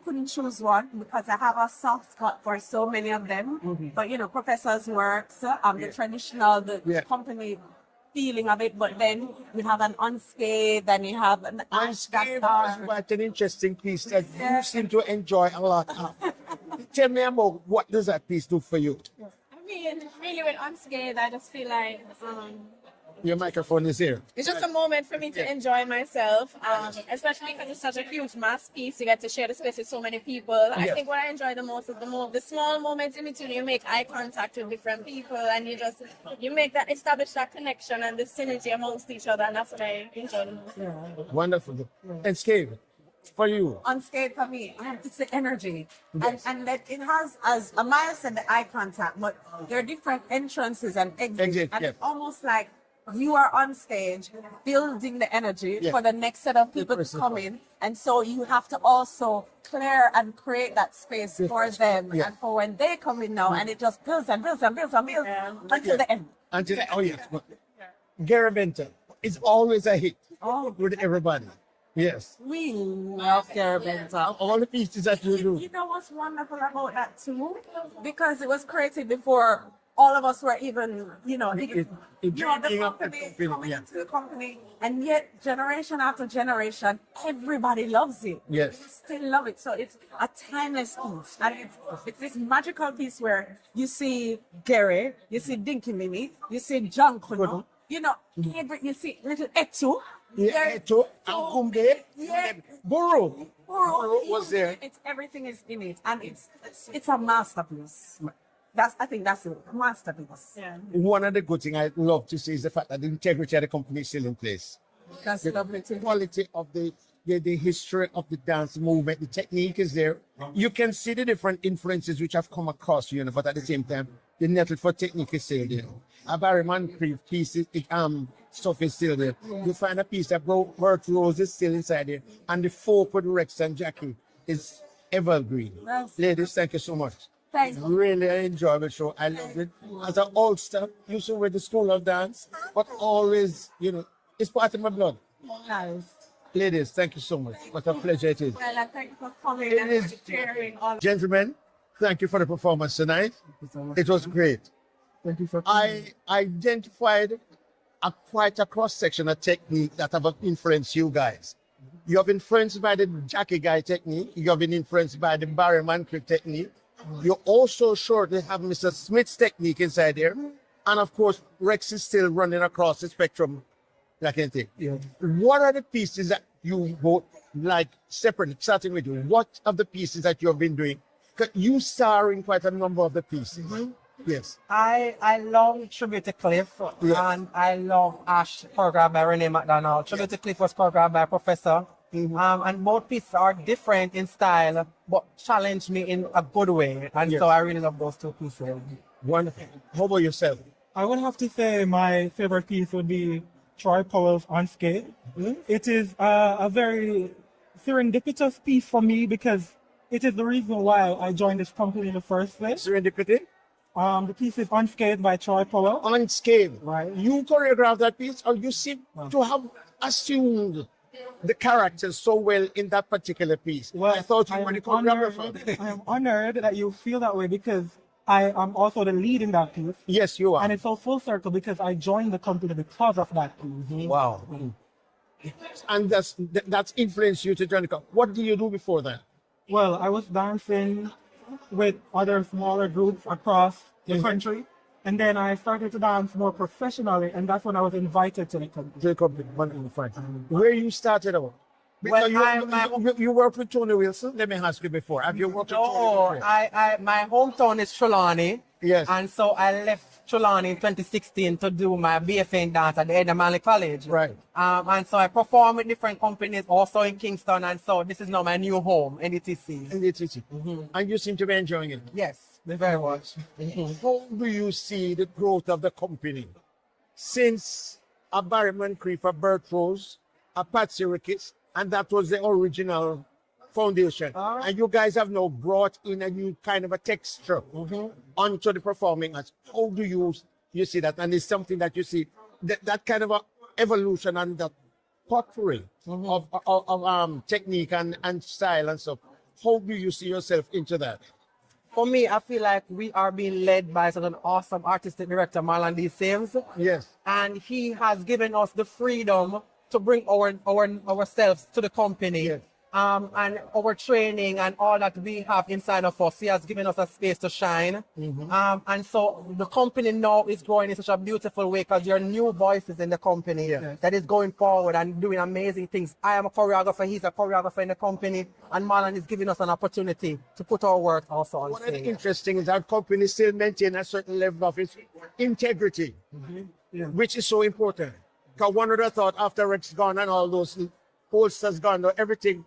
couldn't choose one because I have a soft spot for so many of them. But you know, Professor's works, the traditional, the company feeling of it, but then you have an unscathed, and you have an Unscathed was quite an interesting piece that you seem to enjoy a lot. Tell me about what does that piece do for you? I mean, really with unscathed, I just feel like your microphone is here. it's just a moment for me to enjoy myself, especially because it's such a huge mass piece. You get to share the space with so many people. I think what I enjoy the most is the small moments in between. You make eye contact with different people, and you make that, establish that connection and the synergy amongst each other, and that's what I enjoy the most. Wonderful. And Scave, for you? Unscathed for me, it's the energy. And that it has, as Amaya said, the eye contact, but there are different entrances and exits. And it's almost like you are on stage building the energy for the next set of people to come in. And so you have to also clear and create that space for them and for when they come in now, and it just builds and builds and builds and builds until the end. Gary Benton is always a hit with everybody. Yes. We love Gary Benta. All the pieces that you do. You know what's wonderful about that too? Because it was created before all of us were even, the company, coming into the company, and yet generation after generation, everybody loves it. Yes. We still love it. So it's a timeless piece. And it's this magical piece where you see Gary, you see Dinky Mini, you see John Kuno, you see little Etu. Yeah, Etu, and Kumbe, Buru was there. Everything is in it, and it's a masterpiece. I think that's a masterpiece. Yeah. One of the good things I love to see is the fact that the integrity of the company is still in place. That's lovely too. The quality of the history of the dance movement, the technique is there. You can see the different influences which have come across, but at the same time, the nettle for technique is still there. A Barry Moncrief piece, stuff is still there. You find a piece that Bert Rose is still inside there, and the folk with Rex and Jackie is evergreen. Ladies, thank you so much. Thanks. Really enjoyable show. I loved it. As an oldster, used to wear the school of dance, but always, it's part of my blood. Nice. Ladies, thank you so much. What a pleasure it is. Well, thank you for coming and sharing all. Gentlemen, thank you for the performance tonight. It was great. Thank you for coming. I identified quite a cross-section of technique that have influenced you guys. You have been influenced by the Jackie Guy technique. You have been influenced by the Barry Moncrief technique. You also shortly have Mr. Smith's technique inside there. And of course, Rex is still running across the spectrum, that kind of thing. Yeah. What are the pieces that you both like separately, starting with you? What of the pieces that you have been doing? 'Cause you star in quite a number of the pieces. Yes. I love Tribute to Cliff, and I love Ash, choreographed by Renee McDonald. Tribute to Cliff was choreographed by Professor. And both pieces are different in style, but challenge me in a good way. And so I really love those two pieces. Wonderful. How about yourself? I would have to say my favorite piece would be Troy Powell's Unscathed. It is a very serendipitous piece for me because it is the reason why I joined this company in the first place. Serendipity? The piece is Unscathed by Troy Powell. Unscathed. Right. You choreographed that piece, or you seem to have assumed the characters so well in that particular piece. Well, I thought you were the choreographer. I am honored that you feel that way because I am also the lead in that piece. Yes, you are. And it's all full circle because I joined the company because of that piece. Wow. And that's influenced you to join the company. What did you do before that? Well, I was dancing with other smaller groups across the country. And then I started to dance more professionally, and that's when I was invited to the company. Where you started out? Well, you worked with Tony Wilson? Let me ask you before. Have you worked with Tony before? My hometown is Trelawney. Yes. And so I left Trelawney in 2016 to do my BFA in dance at the Edna Manley College. Right. And so I perform with different companies also in Kingston, and so this is now my new home, NDTC. NDTC. And you seem to be enjoying it. Yes, very much. How do you see the growth of the company since a Barry Moncrief, a Bert Rose, a Patsy Ricketts, and that was the original foundation. And you guys have now brought in a new kind of a texture onto the performing arts. How do you see that? And it's something that you see, that kind of a evolution and that potpourri of technique and style and stuff. How do you see yourself into that? For me, I feel like we are being led by such an awesome artistic director, Marlon D. Sims. Yes. And he has given us the freedom to bring ourselves to the company. Yes. And our training and all that we have inside of us. He has given us a space to shine. And so the company now is growing in such a beautiful way because there are new voices in the company that is going forward and doing amazing things. I am a choreographer, he's a choreographer in the company, and Marlon is giving us an opportunity to put our work also on What stage. is interesting is our company still maintain a certain level of its integrity, which is so important. Because one would have thought after Rex gone and all those posters gone, everything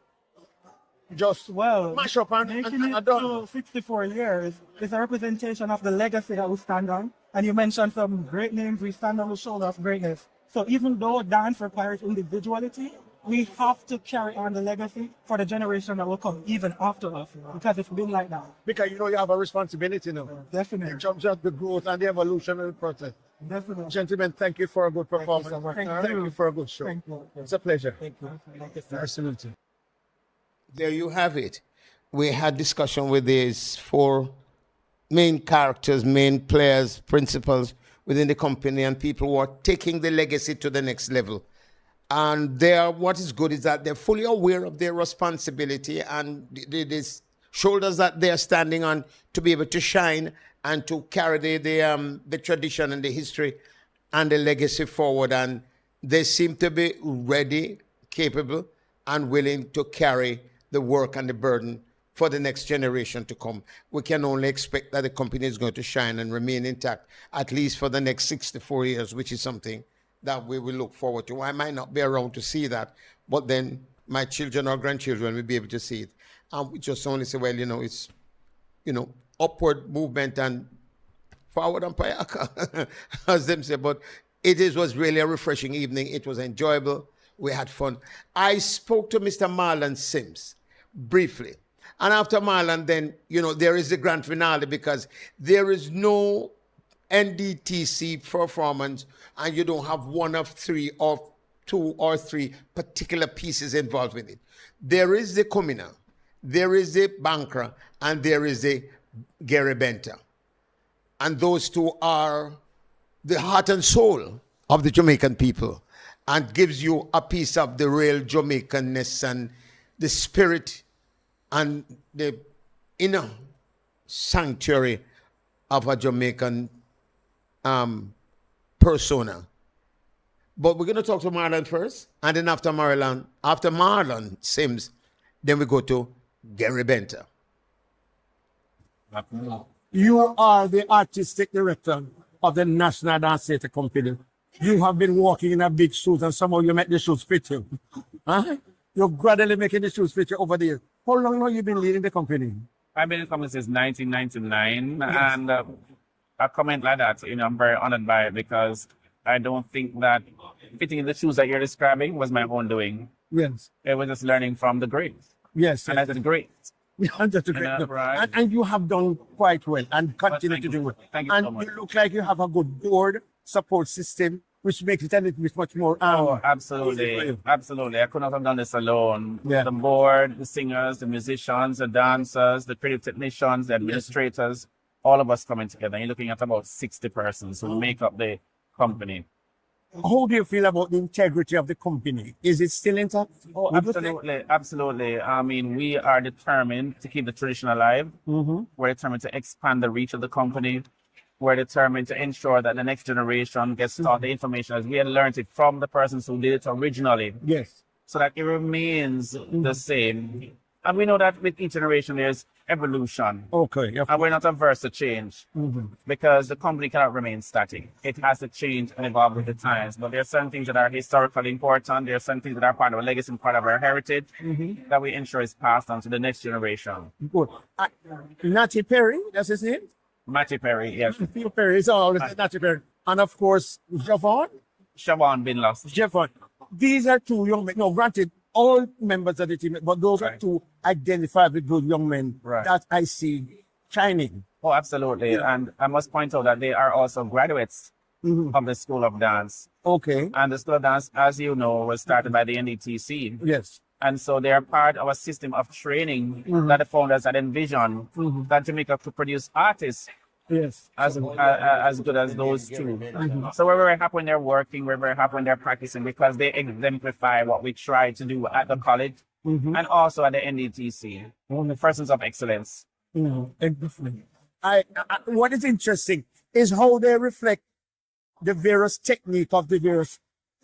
just mash up and making it done. to 64 years is a representation of the legacy that we stand on. And you mentioned some great names, we stand on the shoulder of greatness. So even though dance requires individuality, we have to carry on the legacy for the generation that will come even after us, because it's been like that. Because you have a responsibility now. Definitely. In terms of the growth and the evolution of the process. Definitely. Gentlemen, thank you for a good performance. Thank you for a good show. Thank you. It's a pleasure. Thank you. Nice to meet you. There you have it. We had discussion with these four main characters, main players, principals within the company, and people who are taking the legacy to the next level. And what is good is that they're fully aware of their responsibility and the shoulders that they're standing on to be able to shine and to carry the tradition and the history and the legacy forward. And they seem to be ready, capable, and willing to carry the work and the burden for the next generation to come. We can only expect that the company is going to shine and remain intact, at least for the next 64 years, which is something that we will look forward to. I might not be around to see that, but then my children or grandchildren will be able to see it. And we just only say, well, it's, upward movement and forward and payaka, as them say. But was really a refreshing evening. It was enjoyable. We had fun. I spoke to Mr. Marlon Sims briefly. And after Marlon, then, there is the grand finale, because there is no NDTC performance and you don't have one of three or two or three particular pieces involved with it. There is the Kumina, there is the Bankra, and there is the Gary Benta. And those two are the heart and soul of the Jamaican people, and gives you a piece of the real Jamaicanness and the spirit and the inner sanctuary of a Jamaican persona. But we're going to talk to Marlon first, and then after Marlon Sims, then we go to Gary Benta. You are the artistic director of the National Dance Theatre Company. You have been walking in a big suit, and somehow you make the shoes fit you. Huh? You're gradually making the shoes fit you over the years. How long have you been leading the company? I've been in the company since 1999, yes. And a comment like that, I'm very honored by it, because I don't think that fitting in the shoes that you're describing was my own doing. Yes. It was just learning from the greats. Yes. And that's great. That's a great. Right. And you have done quite well and continue to do well. Thank you and so much. You look like you have a good board support system, which makes it a little bit much more. Absolutely. Absolutely. I could not have done this alone. Yeah. The board, the singers, the musicians, the dancers, the creative technicians, the administrators, all of us coming together. You're looking at about 60 persons who make up the company. How do you feel about the integrity of the company? Is it still intact? Oh, absolutely. Absolutely. I mean, we are determined to keep the tradition alive. Mm-hmm. We're determined to expand the reach of the company. We're determined to ensure that the next generation gets taught the information as we had learned it from the persons who did it originally. Yes. So that it remains the same. And we know that with each generation, there's evolution. Okay. And we're not averse to change, because the company cannot remain static. It has to change and evolve with the times. But there are certain things that are historically important. There are certain things that are part of our legacy and part of our heritage that we ensure is passed on to the next generation. Good. Natty Perry, that's his name? Matty Perry, yes. Matthew Perry is always Natty Perry. And of course, Javon. Siobhan Bin Lost. Javon. These are two young men. No, granted, all members of the team, but those are two identifiable good young men that I see shining. Oh, absolutely. Yeah. And I must point out that they are also graduates of the School of Dance. Okay. And the School of Dance, as you know, was started by the NDTC. Yes. And so they are part of a system of training that the founders had envisioned that Jamaica could produce artists as good as those two. So we're very happy when they're working, we're very happy when they're practicing, because they exemplify what we try to do at the college and also at the NDTC, the persons of excellence. Definitely. What is interesting is how they reflect the various technique of the various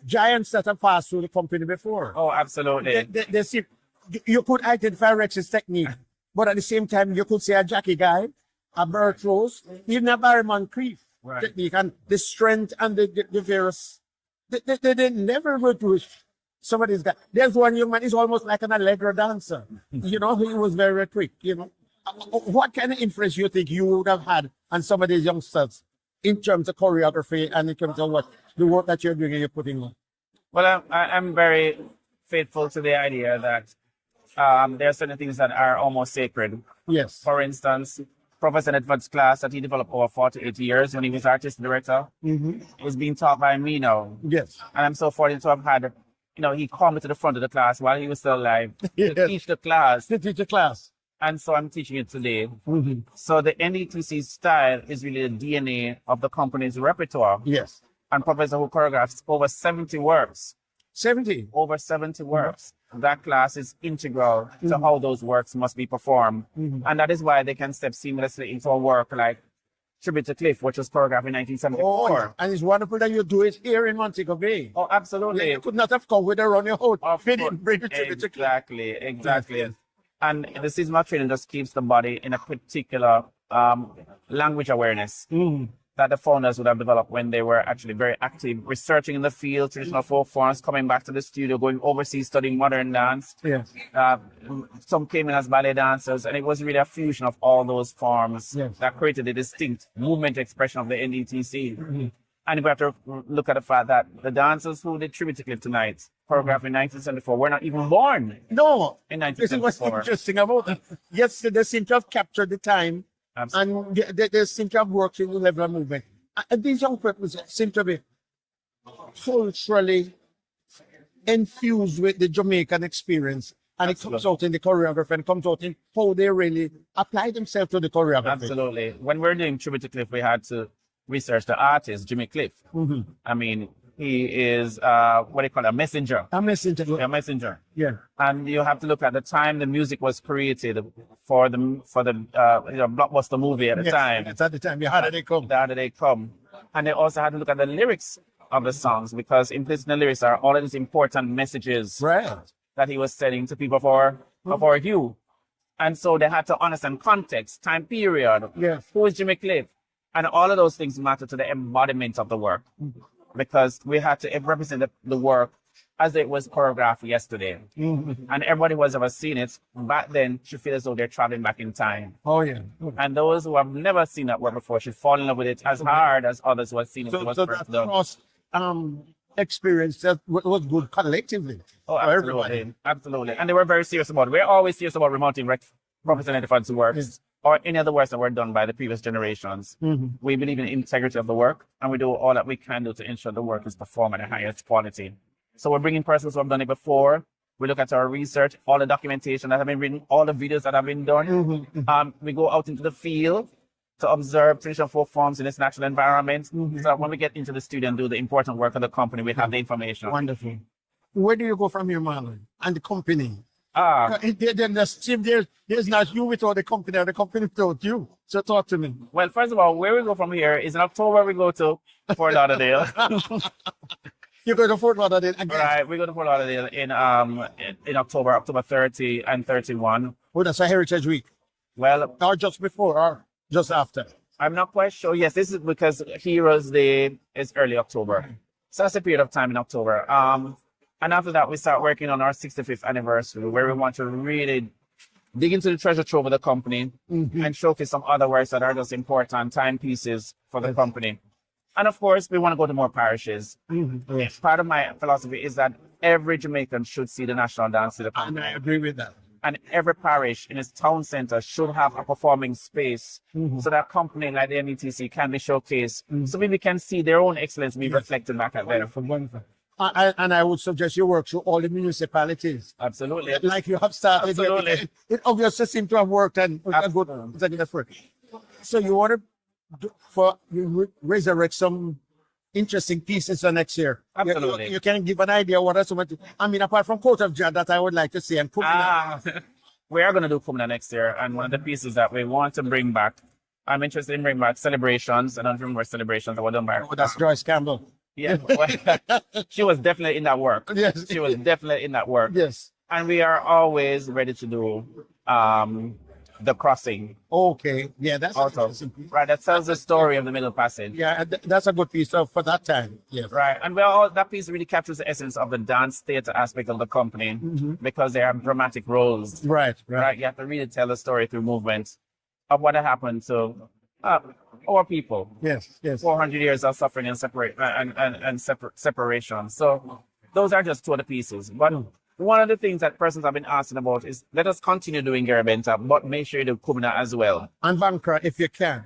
giants that have passed through the company before. Oh, absolutely. They see, you could identify Rex's technique, but at the same time, you could say a Jackie guy, a Bert Rose, even a Barry Moncrief technique, and the strength and the various. They never were to some of these guys. There's one young man, he's almost like an Allegro dancer. He was very quick, What kind of influence you think you would have had on some of these youngsters in terms of choreography and in terms of the work that you're doing and you're putting on? Well, I'm very faithful to the idea that there are certain things that are almost sacred. Yes. For instance, Professor Edward's class that he developed over 48 years when he was artist director is being taught by me now. Yes. And I'm so fortunate to have had, he called me to the front of the class while he was still alive Yes. to teach the class. To teach the class. And so I'm teaching it today. So the NDTC style is really the DNA of the company's repertoire. Yes. And Professor who choreographs over 70 works. 70? Over 70 works. That class is integral to how those works must be performed. And that is why they can step seamlessly into a work like Tribute to Cliff, which was choreographed in 1974. Oh, yeah. And it's wonderful that you do it here in Montego Bay. Oh, absolutely. You could not have come with around your whole bring it to Exactly, exactly. And the seasonal training just keeps the body in a particular language awareness that the founders would have developed when they were actually very active, researching in the field, traditional folk forms, coming back to the studio, going overseas, studying modern dance. Yes. Some came in as ballet dancers, and it was really a fusion of all those forms that created a distinct movement expression of the NDTC. And we have to look at the fact that the dancers who did Tribute to Cliff tonight, choreographed in 1974, were not even born. No. In This is 1974. what's interesting about it. Yes, they seem to have captured the time. Absolutely. And they seem to have worked in the level of movement. And these young people seem to be culturally infused with the Jamaican experience. And it comes out in the choreography and comes out in how they really apply themselves to the choreography. Absolutely. When we're doing Tribute to Cliff, we had to research the artist, Jimmy Cliff. I mean, he is, what do you call it, a messenger. A messenger. A messenger. Yeah. And you have to look at the time the music was created for the blockbuster movie at the time. Yes, at the time. Yeah, how did they come? How did they come? And they also had to look at the lyrics of the songs, because implicit in the lyrics are all of these important messages that he was sending to people for you. And so they had to understand context, time period. Yes. Who is Jimmy Cliff? And all of those things matter to the embodiment of the work, because we had to represent the work as it was choreographed yesterday. And everybody who has ever seen it back then should feel as though they're traveling back in time. Oh, yeah. And those who have never seen that work before should fall in love with it as hard as others who have seen it. So that cross experience that was good collectively. Oh, absolutely. Absolutely. And they were very serious about it. We're always serious about remoting representative funds works. Or any other works that were done by the previous generations. We believe in the integrity of the work, and we do all that we can do to ensure the work is performed at the highest quality. So we're bringing persons who have done it before. We look at our research, all the documentation that have been written, all the videos that have been done. We go out into the field to observe traditional folk forms in its natural environment. So that when we get into the studio and do the important work of the company, we have the information. Wonderful. Where do you go from here, Marlon? And the company? There's not you without the company, or the company without you. So talk to me. Well, first of all, where we go from here is in October, we go to Fort Lauderdale. You go to Fort Lauderdale again? Right, we go to Fort Lauderdale in October 30 and 31. Oh, that's a Heritage Week. Well, or just before, or just after? I'm not quite sure. Yes, this is because Heroes Day is early October. So that's a period of time in October. And after that, we start working on our 65th anniversary, where we want to really dig into the treasure trove of the company and showcase some other works that are just important timepieces for the company. And of course, we want to go to more parishes. Part of my philosophy is that every Jamaican should see the national dance to the company. And I agree with that. And every parish in its town center should have a performing space so that company like the NDTC can be showcased. So we can see their own excellence be reflected back at them. Wonderful. And I would suggest you work through all the municipalities. Absolutely. Like you have started. Absolutely. It obviously seems to have worked and a good effort. So you want to resurrect some interesting pieces for next year. Absolutely. You can give an idea what are some of I mean, apart from Coat of Jan that I would like to see and we are going to do Kumina next year, and one of the pieces that we want to bring back, I'm interested in bringing back celebrations. I don't remember celebrations that were done by. Oh, that's Joyce Campbell. Yeah, she was definitely in that work. Yes, she was definitely in that work. Yes, and we are always ready to do the crossing. Okay, yeah, that's also right. That tells the story of the Middle Passage. Yeah, that's a good piece for that time. Yeah, right. And that piece really captures the essence of the dance theater aspect of the company because they have dramatic roles. Right. You have to really tell the story through movement of what happened to our people. Yes. 400 years of suffering and separation. So those are just two of the pieces. But one of the things that persons have been asking about is let us continue doing Garabenta, but make sure you do Kumina as well. And Bankra if you can.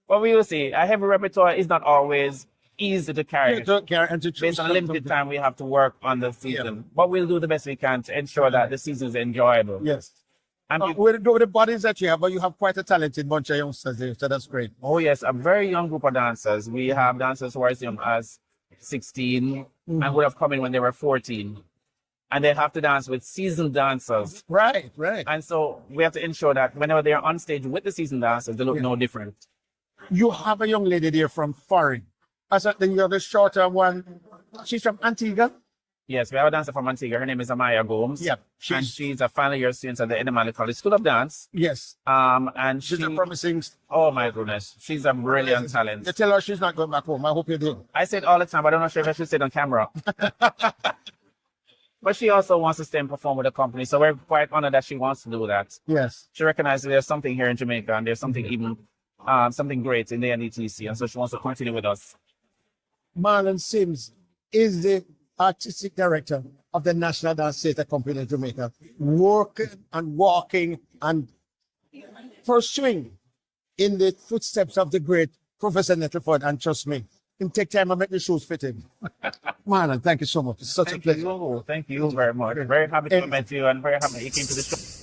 Well, we will see. A heavy repertoire is not always easy to carry. You don't care and to choose Based on a limited time, we have to work on the season. But we'll do the best we can to ensure that the season is enjoyable. Yes. And With the bodies that you have, but you have quite a talented bunch of youngsters there, so that's great. oh, yes, a very young group of dancers. We have dancers who are as young as 16 and would have come in when they were 14. And they have to dance with seasoned dancers. Right, right. And so we have to ensure that whenever they're on stage with the seasoned dancers, they look no different. You have a young lady there from foreign. As the other shorter one, she's from Antigua. Yes, we have a dancer from Antigua. Her name is Amaya Gomes. Yeah, and she's a final year student at the Edinburgh College School of Dance. Yes. And She's a promising. Oh my goodness, she's a brilliant talent. You tell her she's not going back home. I hope you do. I say it all the time, but I don't know if I should say it on camera. But she also wants to stay and perform with the company, so we're quite honored that she wants to do that. Yes. She recognizes there's something here in Jamaica, and there's something even something great in the NDTC, and so she wants to continue with us. Marlon Sims is the artistic director of the National Dance Theatre Company of Jamaica, working and walking and pursuing in the footsteps of the great Professor Nettleford, and trust me, him take time and make the shoes fit him. Marlon, thank you so much. It's such a pleasure. Thank you very much. Very happy to have met you and very happy that you came to the show.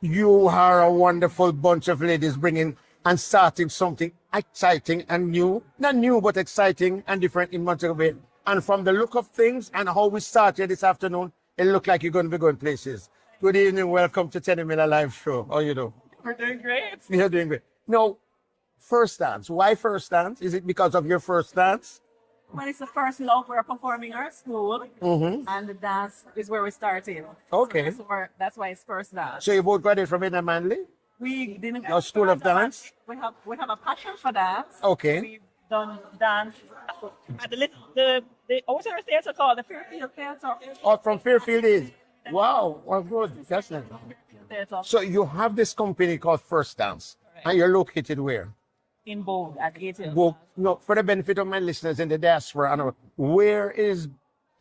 You are a wonderful bunch of ladies bringing and starting something exciting and new. Not new, but exciting and different in Montego Bay. And from the look of things and how we started this afternoon, it looked like you're going to be going places. Good evening. Welcome to Tenny Miller Live Show. How you doing? We're doing great. You're doing great. Now, first dance. Why first dance? Is it because of your first dance? Well, it's the first love we're performing our school, and the dance is where we started. Okay. So that's why it's first dance. So you both graduated from Inner Manley? We didn't. Your school of dance? We have a passion for dance. Okay. We've done dance at the what's our theater called? The Fairfield Theater. Oh, from Fairfield is. Wow. Well, good. That's nice. Theater So you have this company called First Dance, and you're located where? in Bold at 18. Well, no, for the benefit of my listeners in the diaspora, I know, where is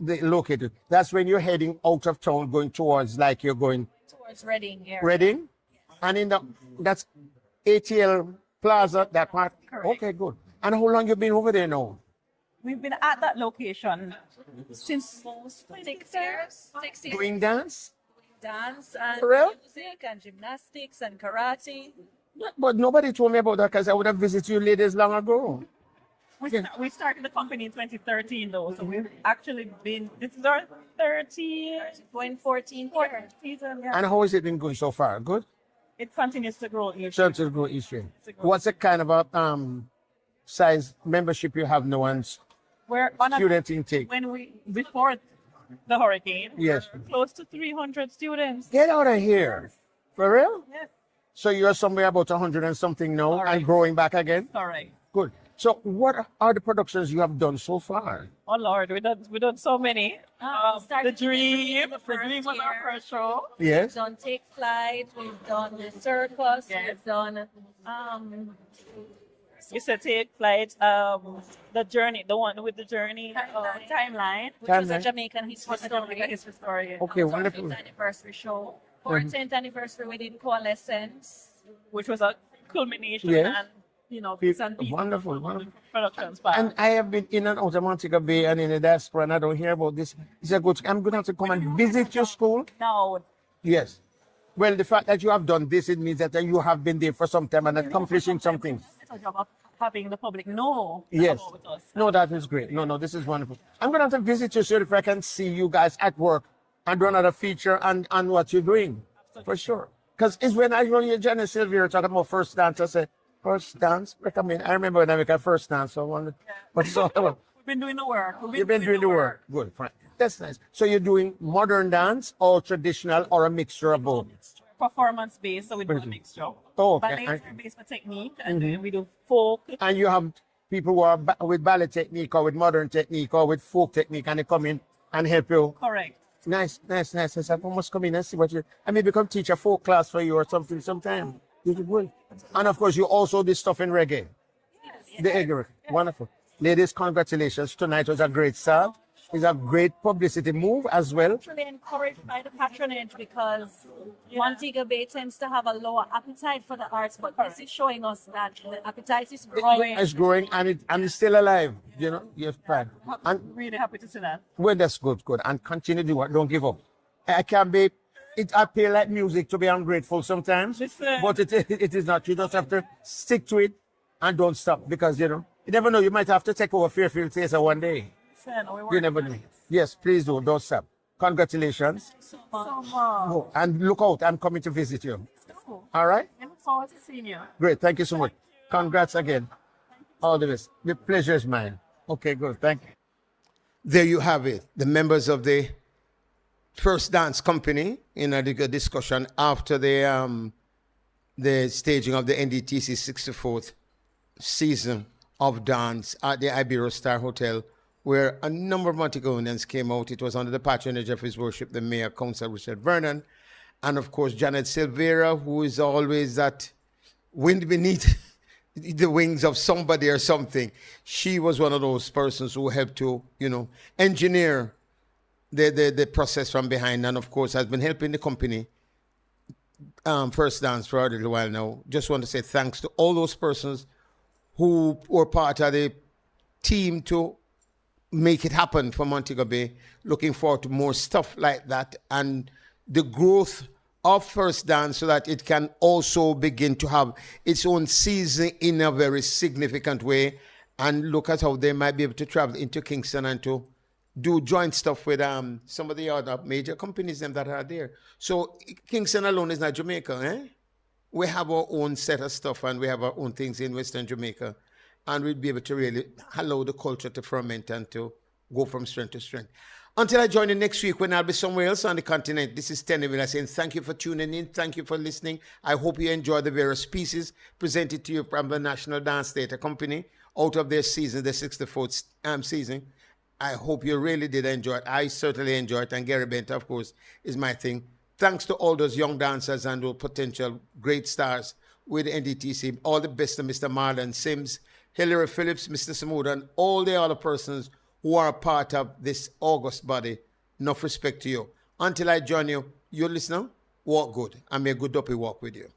the located? That's when you're heading out of town, going towards, like you're going Towards Reading area. Reading, and that's ATL Plaza, that part. Correct. Okay, good. And how long you been over there now? We've been at that location since 6 years. 6 years. Doing dance? Dance and For real? music and gymnastics and karate. But nobody told me about that because I would have visited you ladies long ago. We started the company in 2013 though, so we've actually been, this is our 14th season. Yeah. And how has it been going so far? Good? It continues to grow each year. Church is growing each year. What's the kind of a size membership you have now and We're on student intake? before the hurricane, Yes. close to 300 students. Get out of here. For real? Yes. So you're somewhere about 100 and something now All right. and growing back again? All right. Good. So what are the productions you have done so far? Oh Lord, we done so many. The started Dream the was our year. first show. Yes. We've done Take Flight, we've done the Circus, Yes. we've done You said Take Flight, the journey, the one with the journey timeline. which was a Timeline. Jamaican history story. History story, Okay, Our wonderful. 5th anniversary show. For our 10th anniversary, we did Coalescence. which was a culmination Yes. and bits and pieces Wonderful, of wonderful. productions. But And I have been in and out of Montego Bay and in the diaspora, and I don't hear about this. It's a good. I'm going to have to come and visit your school. now Yes. Well, the fact that you have done this, it means that you have been there for some time and accomplishing something. it's a job of having the public know Yes. about us. No, that is great. No, this is wonderful. I'm going to have to visit you so if I can see you guys at work and do another feature and what you're doing. For sure. Because it's when I run your Jenna Sylvia talking about first dance, I say, first dance? Recommend. I remember when I make a first dance. So I wanted, but so, We've been doing the work. you've been doing the work. Good, fine. That's nice. So you're doing modern dance or traditional or a mixture of both? Performance based, so we do a Mhm. mixture. Oh, okay. Ballet are based for technique, and then we do folk. And you have people who are with ballet technique or with modern technique or with folk technique and they come in and help you. Correct. Nice. I must come in and see what you. I may become teacher folk class for you or something sometime. You do good. And of course, you also do stuff in reggae. The reggae. Wonderful. Ladies, congratulations. Tonight was a great start. It's a great publicity move as well. Actually encouraged by the patronage because Montego Bay tends to have a lower appetite for the arts, but this is showing us that the appetite is growing. It's growing and it's still alive. You know, you've tried. And Really happy to see that. well, that's good. And continue to do it. Don't give up. I can be. It appear like music to be ungrateful sometimes, Listen. but it is not. You just have to stick to it and don't stop because you never know. You might have to take over Fairfield Theatre one day. Listen, we You work never know. Yes, please do. Don't stop. Congratulations. so much. Oh, and look out. I'm coming to visit you. All right. I look forward to seeing you. Great. Thank you so much. Congrats again. All the best. The pleasure is mine. Okay, good. Thank you. There you have it. The members of the First Dance Company in a discussion after the staging of the NDTC 64th season of dance at the Ibero Star Hotel, where a number of Montegoonians came out. It was under the patronage of His Worship, the Mayor, Councillor Richard Vernon, and of course, Janet Silvera, who is always that wind beneath the wings of somebody or something. She was one of those persons who helped to, engineer the process from behind, and of course has been helping the company First Dance for a little while now. Just want to say thanks to all those persons who were part of the team to make it happen for Montego Bay. Looking forward to more stuff like that and the growth of First Dance so that it can also begin to have its own season in a very significant way, and look at how they might be able to travel into Kingston and to do joint stuff with some of the other major companies that are there. So Kingston alone is not Jamaica, eh? We have our own set of stuff and we have our own things in Western Jamaica, and we'll be able to really allow the culture to ferment and to go from strength to strength. Until I join you next week when I'll be somewhere else on the continent, this is Tenny Miller saying thank you for tuning in. Thank you for listening. I hope you enjoy the various pieces presented to you from the National Dance Theatre Company out of their season, the 64th season. I hope you really did enjoy it. I certainly enjoyed it. And Gary Bent, of course, is my thing. Thanks to all those young dancers and those potential great stars with NDTC. All the best to Mr. Marlon Sims, Hilary Phillips, Mr. Samood, and all the other persons who are a part of this august body. Enough respect to you. Until I join you, you listener, walk good, and may a good dopey walk with you.